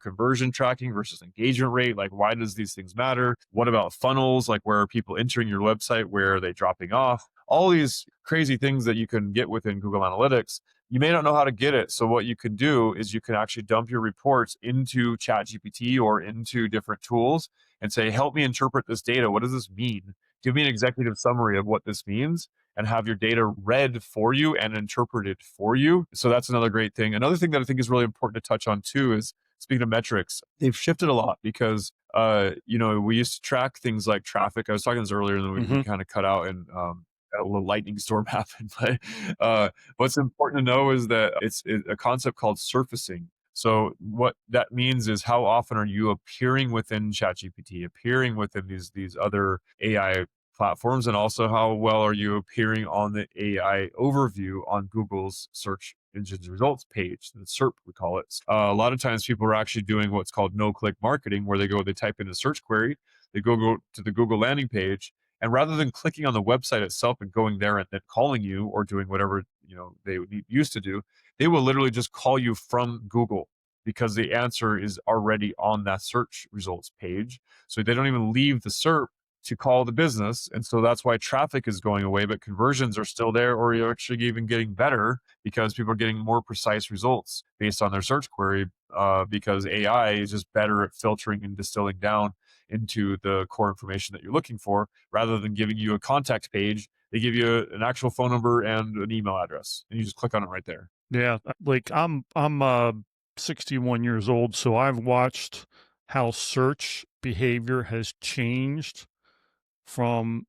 conversion tracking versus engagement rate? Like, why does these things matter? What about funnels? Like, where are people entering your website? Where are they dropping off? All these crazy things that you can get within Google Analytics. You may not know how to get it. So what you can do is you can actually dump your reports into ChatGPT or into different tools and say, help me interpret this data. What does this mean? Give me an executive summary of what this means, and have your data read for you and interpreted for you. So that's another great thing. Another thing that I think is really important to touch on too is, speaking of metrics, they've shifted a lot because, we used to track things like traffic. I was talking this earlier, and then we kind of cut out and a little lightning storm happened. But what's important to know is that it's a concept called surfacing. So what that means is, how often are you appearing within ChatGPT, appearing within these other AI platforms, and also how well are you appearing on the AI overview on Google's search engine's results page, the SERP we call it. A lot of times people are actually doing what's called no-click marketing, where they type in a search query, they go to the Google landing page, and rather than clicking on the website itself and going there and then calling you or doing whatever they used to do, they will literally just call you from Google, because the answer is already on that search results page. So they don't even leave the SERP to call the business. And so that's why traffic is going away, but conversions are still there, or you're actually even getting better because people are getting more precise results based on their search query, because AI is just better at filtering and distilling down into the core information that you're looking for. Rather than giving you a contact page, they give you an actual phone number and an email address, and you just click on it right there. Yeah, like I'm 61 years old, so I've watched how search behavior has changed from,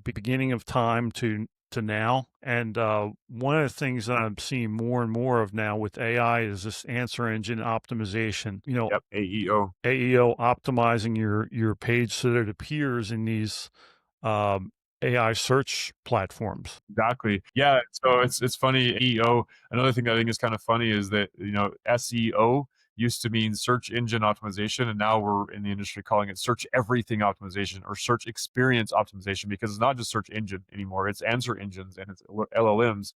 beginning of time to now. And one of the things that I'm seeing more and more of now with AI is this answer engine optimization. Yep, AEO. AEO optimizing your page so that it appears in these AI search platforms. Exactly. Yeah. So it's funny. SEO. Another thing that I think is kind of funny is that SEO used to mean search engine optimization, and now we're in the industry calling it search everything optimization or search experience optimization, because it's not just search engine anymore. It's answer engines and it's LLMs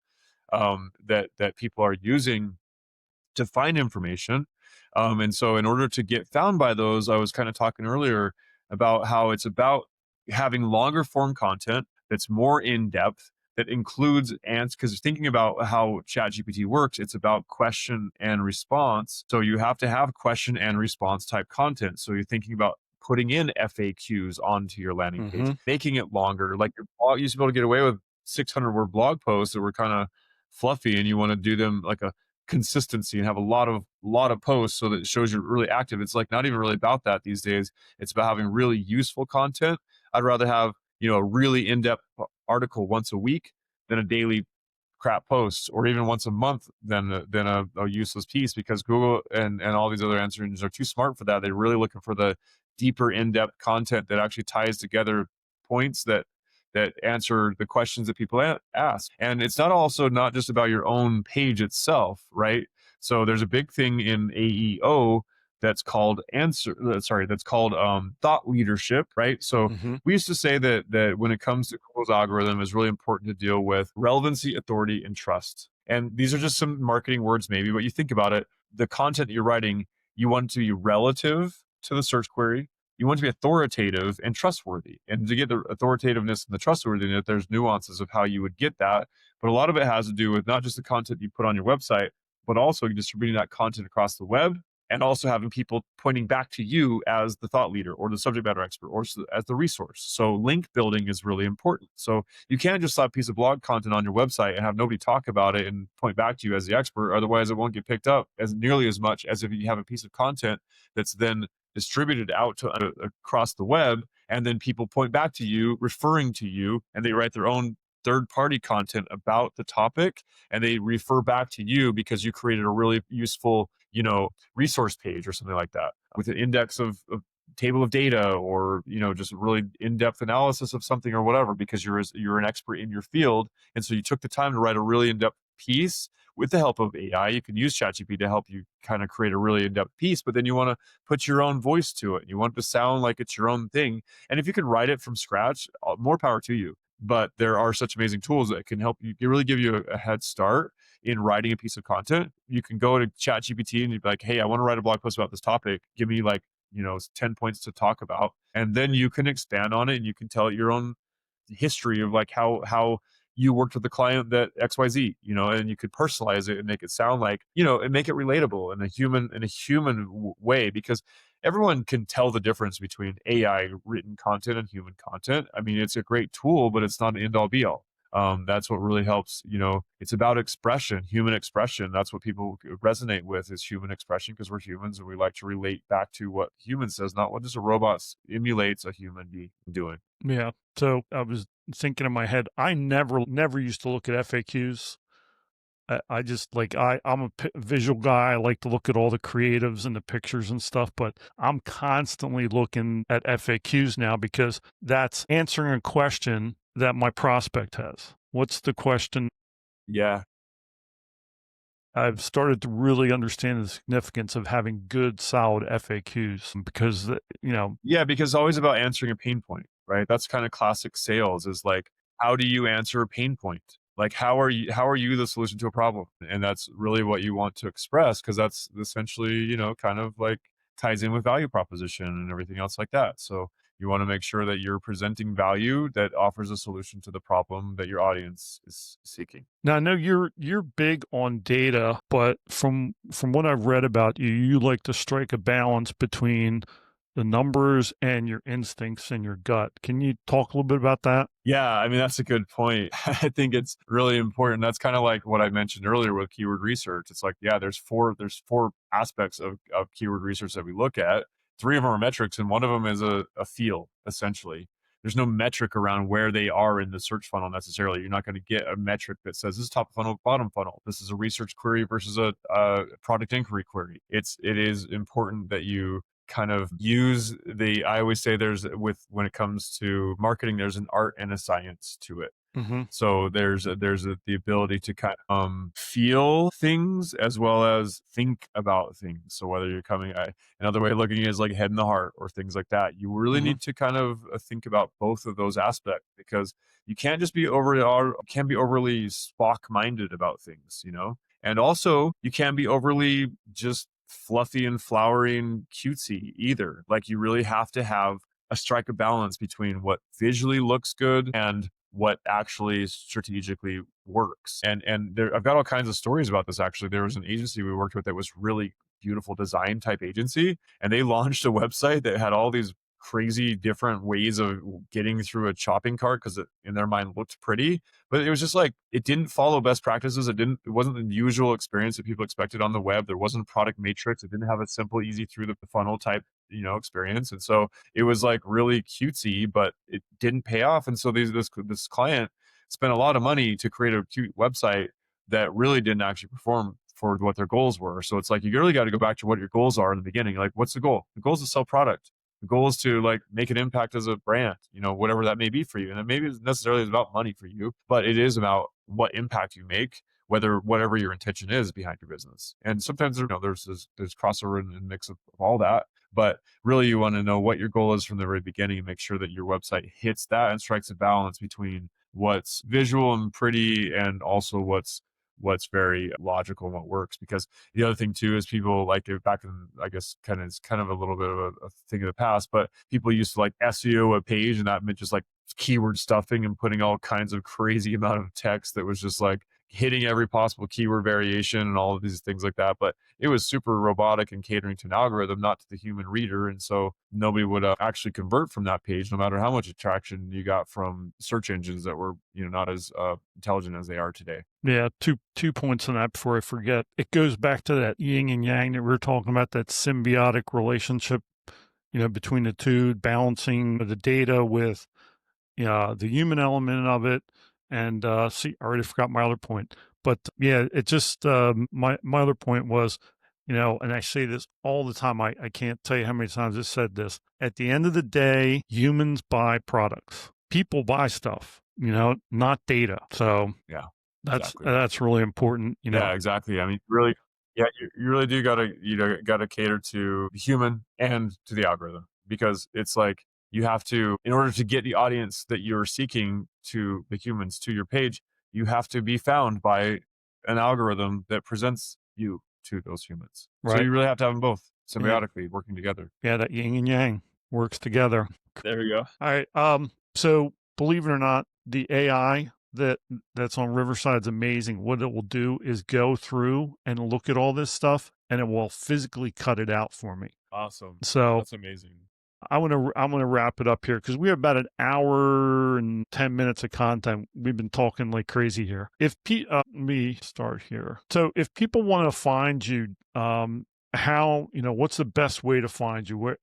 that people are using to find information. And so in order to get found by those, I was kind of talking earlier about how it's about having longer form content that's more in depth, that includes answers. Because thinking about how ChatGPT works, it's about question and response. So you have to have question and response type content. So you're thinking about putting in FAQs onto your landing page, making it longer. Like your blog, you used to be able to get away with 600-word blog posts that were kind of fluffy, and you want to do them like a consistency and have a lot of posts so that it shows you're really active. It's like not even really about that these days. It's about having really useful content. I'd rather have a really in-depth article once a week than a daily crap post, or even once a month than a useless piece, because Google and all these other answer engines are too smart for that. They're really looking for the deeper in-depth content that actually ties together points that answer the questions that people ask. And it's not just about your own page itself, right? So there's a big thing in AEO that's called thought leadership, right? So we used to say that when it comes to Google's algorithm, it's really important to deal with relevancy, authority, and trust. And these are just some marketing words maybe, but you think about it, the content that you're writing, you want it to be relative to the search query. You want to be authoritative and trustworthy. And to get the authoritativeness and the trustworthiness, there's nuances of how you would get that. But a lot of it has to do with not just the content you put on your website, but also distributing that content across the web, and also having people pointing back to you as the thought leader or the subject matter expert or as the resource. So link building is really important. So you can't just slap a piece of blog content on your website and have nobody talk about it and point back to you as the expert. Otherwise, it won't get picked up as nearly as much as if you have a piece of content that's then distributed out to across the web, and then people point back to you, referring to you, and they write their own third-party content about the topic, and they refer back to you because you created a really useful, resource page or something like that with an index of table of data, or just really in-depth analysis of something or whatever, because you're an expert in your field, and so you took the time to write a really in-depth piece. With the help of AI, you can use ChatGPT to help you kind of create a really in-depth piece, but then you want to put your own voice to it. You want it to sound like it's your own thing. And if you can write it from scratch, more power to you. but there are such amazing tools that can help you, really give you a head start in writing a piece of content. You can go to ChatGPT and you'd be like, hey, I want to write a blog post about this topic. Give me like, 10 points to talk about. And then you can expand on it and you can tell it your own history of like how you worked with the client that XYZ, and you could personalize it and make it sound like, and make it relatable in a human way, because everyone can tell the difference between AI written content and human content. I mean, it's a great tool, but it's not an end all be all. That's what really helps. It's about expression, human expression. That's what people resonate with, is human expression, because we're humans and we like to relate back to what human says, not what just a robot emulates a human being doing. Yeah. So I was thinking in my head, I never used to look at FAQs. I just I'm a visual guy. I like to look at all the creatives and the pictures and stuff, but I'm constantly looking at FAQs now because that's answering a question that my prospect has. What's the question? Yeah. I've started to really understand the significance of having good, solid FAQs because, Yeah, because it's always about answering a pain point, right? That's kind of classic sales, is like, how do you answer a pain point? Like, how are you the solution to a problem? And that's really what you want to express, because that's essentially, kind of like ties in with value proposition and everything else like that. So you want to make sure that you're presenting value that offers a solution to the problem that your audience is seeking. Now I know you're big on data, but from what I've read about you, you like to strike a balance between the numbers and your instincts and your gut. Can you talk a little bit about that? Yeah, I mean, that's a good point. I think it's really important. That's kind of like what I mentioned earlier with keyword research. It's like, yeah, there's four aspects of keyword research that we look at. Three of them are metrics, and one of them is a feel, essentially. There's no metric around where they are in the search funnel necessarily. You're not going to get a metric that says this is top funnel, bottom funnel. This is a research query versus a product inquiry query. It is important that you kind of use I always say when it comes to marketing, there's an art and a science to it. Mm-hmm. So there's the ability to kind of feel things as well as think about things. So whether you're another way of looking at it is like head in the heart or things like that. You really need to kind of think about both of those aspects, because you can't just be overly Spock minded about things, and also you can't be overly just fluffy and flowery and cutesy either. Like, you really have to have a strike of balance between what visually looks good and what actually strategically works. And I've got all kinds of stories about this. Actually, there was an agency we worked with that was really beautiful design type agency, and they launched a website that had all these crazy different ways of getting through a shopping cart, because it in their mind looked pretty, but it was just like, it didn't follow best practices. It wasn't the usual experience that people expected on the web. There wasn't a product matrix. It didn't have a simple, easy through the funnel type, experience. And so it was like really cutesy, but it didn't pay off. And so this client spent a lot of money to create a cute website that really didn't actually perform for what their goals were. So it's like, you really got to go back to what your goals are in the beginning. Like, what's the goal? The goal is to sell product. The goal is to like make an impact as a brand, whatever that may be for you. And it maybe necessarily is about money for you, but it is about what impact you make, whatever your intention is behind your business. And sometimes there's crossover and mix of all that. But really, you want to know what your goal is from the very beginning and make sure that your website hits that and strikes a balance between what's visual and pretty and also what's very logical and what works. Because the other thing too is people like it back in, I guess, kind of a little bit of a thing of the past, but people used to like SEO a page, and that meant just like keyword stuffing and putting all kinds of crazy amount of text that was just like hitting every possible keyword variation and all of these things like that. But it was super robotic and catering to an algorithm, not to the human reader. And so nobody would actually convert from that page, no matter how much attraction you got from search engines that were, not as intelligent as they are today. Yeah, two points on that before I forget. It goes back to that yin and yang that we were talking about, that symbiotic relationship, between the two, balancing the data with the human element of it. And I already forgot my other point, but yeah, it just my other point was, and I say this all the time. I can't tell you how many times I said this. At the end of the day, humans buy products. People buy stuff, not data. So yeah, that's really important. Yeah, exactly. I mean, really, yeah, you really do gotta cater to the human and to the algorithm, because it's like, you have to, in order to get the audience that you're seeking to the humans to your page, you have to be found by an algorithm that presents you to those humans. So Right. you really have to have them both Yeah. symbiotically working together. Yeah, that yin and yang works together. There you go. All right. So believe it or not, the AI that's on Riverside's amazing. What it will do is go through and look at all this stuff, and it will physically cut it out for me. Awesome. So That's amazing. I'm gonna wrap it up here because we have about an hour and 10 minutes of content. We've been talking like crazy here. If let me start here. So if people want to find you, how, what's the best way to find you? Where,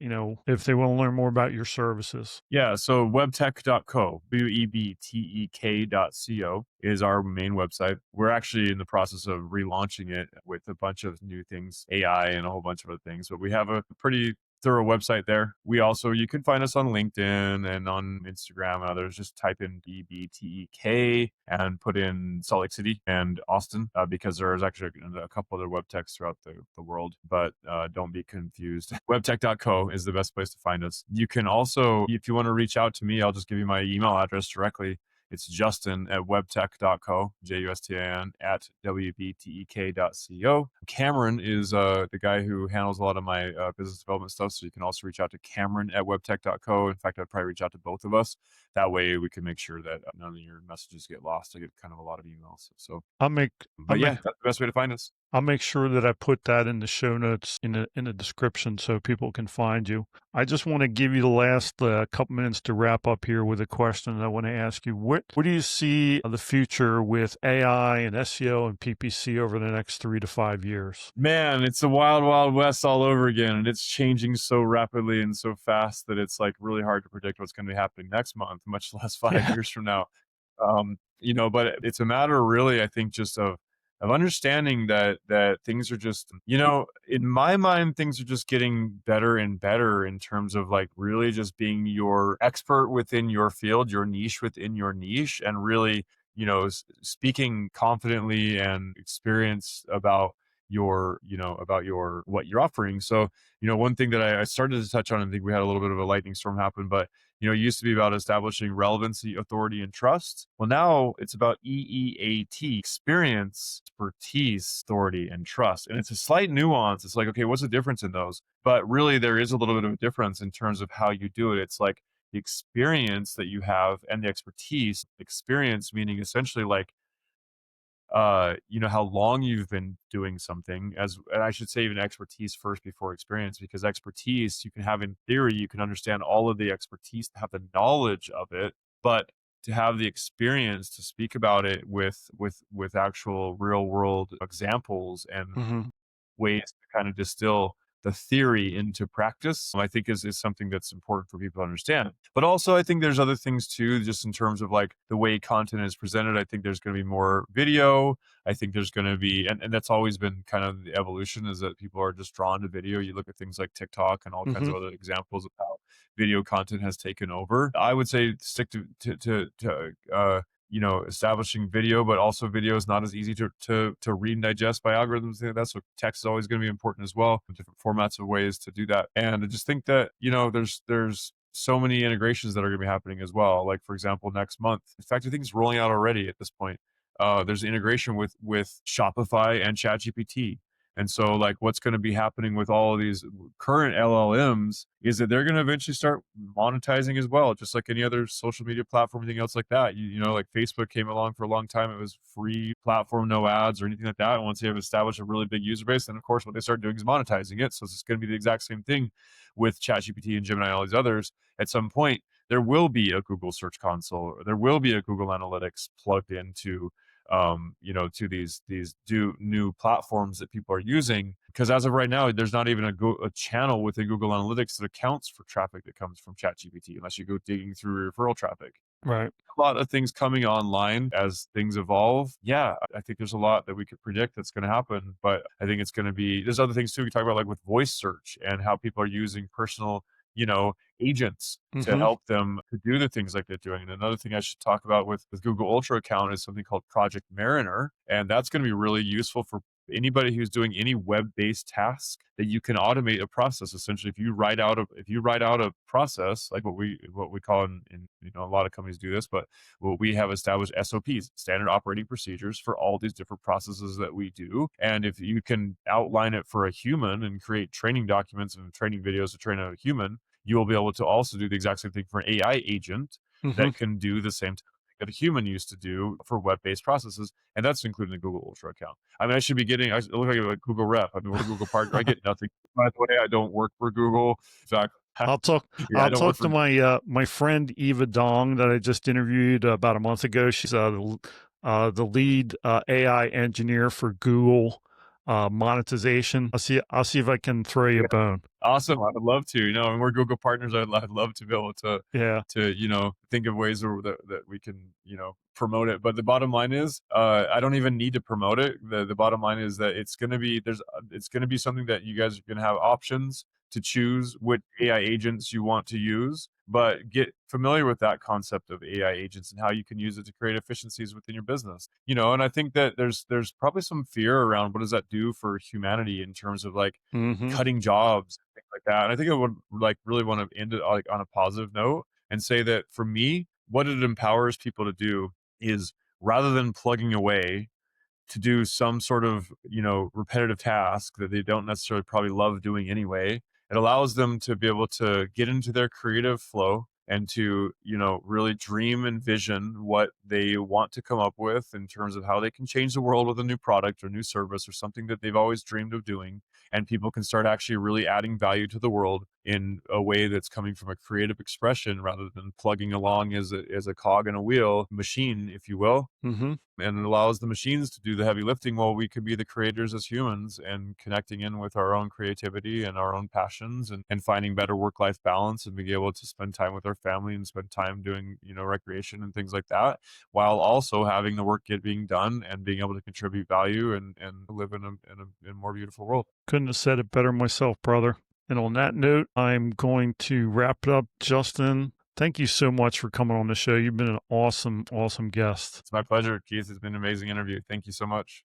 if they want to learn more about your services? Yeah, so webtek.co, WEBTEK.co is our main website. We're actually in the process of relaunching it with a bunch of new things, AI and a whole bunch of other things, but we have a pretty thorough website there. You can find us on LinkedIn and on Instagram and others. Just type in BBTEK and put in Salt Lake City and Austin, because there's actually a couple other WebTechs throughout the world, but don't be confused. WebTek.co is the best place to find us. You can also, if you want to reach out to me, I'll just give you my email address directly. It's Justin at webtek.co, Justin at WBTEK.co. Cameron is the guy who handles a lot of my business development stuff. So you can also reach out to Cameron at webtek.co. In fact, I'd probably reach out to both of us. That way we can make sure that none of your messages get lost. I get kind of a lot of emails. So that's the best way to find us. I'll make sure that I put that in the show notes in the description so people can find you. I just want to give you the last couple minutes to wrap up here with a question that I want to ask you. What do you see the future with AI and SEO and PPC over the next 3 to 5 years? Man, it's the wild, wild west all over again. And it's changing so rapidly and so fast that it's like really hard to predict what's going to be happening next month, much less 5 years from now. But it's a matter really, I think, just of understanding that things are just, in my mind, things are just getting better and better in terms of like really just being your expert within your field, your niche within your niche, and really, speaking confidently and experience about what you're offering. So, one thing that I started to touch on, I think we had a little bit of a lightning storm happen, but it used to be about establishing relevancy, authority, and trust. Well, now it's about EEAT, experience, expertise, authority, and trust. And it's a slight nuance. It's like, okay, what's the difference in those? But really, there is a little bit of a difference in terms of how you do it. It's like the experience that you have and the expertise. Experience meaning essentially like, how long you've been doing something, and I should say even expertise first before experience, because expertise you can have in theory, you can understand all of the expertise, have the knowledge of it, but to have the experience to speak about it with actual real world examples and ways to kind of distill the theory into practice, I think is something that's important for people to understand. But also, I think there's other things too, just in terms of like the way content is presented. I think there's going to be more video. I think there's going to be, and that's always been kind of the evolution, is that people are just drawn to video. You look at things like TikTok and all kinds of other examples of how video content has taken over. I would say stick to establishing video, but also video is not as easy to read and digest by algorithms. That's so text is always going to be important as well. Different formats of ways to do that. And I just think that, there's so many integrations that are going to be happening as well. Like, for example, next month, in fact, I think it's rolling out already at this point. There's integration with Shopify and ChatGPT. And so like what's going to be happening with all of these current LLMs is that they're going to eventually start monetizing as well, just like any other social media platform, anything else like that. Like Facebook came along for a long time. It was free platform, no ads or anything like that. And once they have established a really big user base, then of course what they start doing is monetizing it. So it's going to be the exact same thing with ChatGPT and Gemini and all these others. At some point, there will be a Google Search Console, or there will be a Google Analytics plugged into to these new platforms that people are using, because as of right now, there's not even a channel within Google Analytics that accounts for traffic that comes from ChatGPT, unless you go digging through referral traffic. Right. A lot of things coming online as things evolve. Yeah, I think there's a lot that we could predict that's going to happen, but I think it's going to be, there's other things too. We talk about like with voice search and how people are using personal agents to help them to do the things like they're doing. And another thing I should talk about with Google Ultra account is something called Project Mariner. And that's going to be really useful for anybody who's doing any web-based task that you can automate a process. Essentially, if you write out a process, like what we call in a lot of companies do this, but what we have established SOPs, standard operating procedures, for all these different processes that we do. And if you can outline it for a human and create training documents and training videos to train a human, you will be able to also do the exact same thing for an AI agent Mm-hmm. that can do the same that a human used to do for web-based processes, and that's including the Google Ultra account. I mean, I look like a Google rep. I mean, we're a Google partner. I get nothing. By the way, I don't work for Google. In fact, I'll talk. yeah, I I'll don't work talk for to my friend Eva Dong that I just interviewed about a month ago. She's the lead AI engineer for Google monetization. I'll see if I can throw you a bone. Awesome. I would love to. And we're Google partners. I'd love to be able to, Yeah. think of ways that we can, promote it. But the bottom line is, I don't even need to promote it. The bottom line is that it's going to be something that you guys are going to have options to choose what AI agents you want to use, but get familiar with that concept of AI agents and how you can use it to create efficiencies within your business. And I think that there's probably some fear around what does that do for humanity in terms of like Mm-hmm. cutting jobs, things like that. And I think I would like really want to end it like on a positive note and say that for me, what it empowers people to do is, rather than plugging away to do some sort of repetitive task that they don't necessarily probably love doing anyway, it allows them to be able to get into their creative flow and to really dream and vision what they want to come up with in terms of how they can change the world with a new product or new service or something that they've always dreamed of doing, and people can start actually really adding value to the world in a way that's coming from a creative expression rather than plugging along as a cog in a wheel machine, if you will. Mm-hmm. And it allows the machines to do the heavy lifting while we could be the creators as humans and connecting in with our own creativity and our own passions, and finding better work-life balance and being able to spend time with our family and spend time doing, recreation and things like that, while also having the work being done and being able to contribute value and live in a more beautiful world. Couldn't have said it better myself, brother. And on that note, I'm going to wrap it up. Justin, thank you so much for coming on the show. You've been an awesome, awesome guest. It's my pleasure, Keith. It's been an amazing interview. Thank you so much.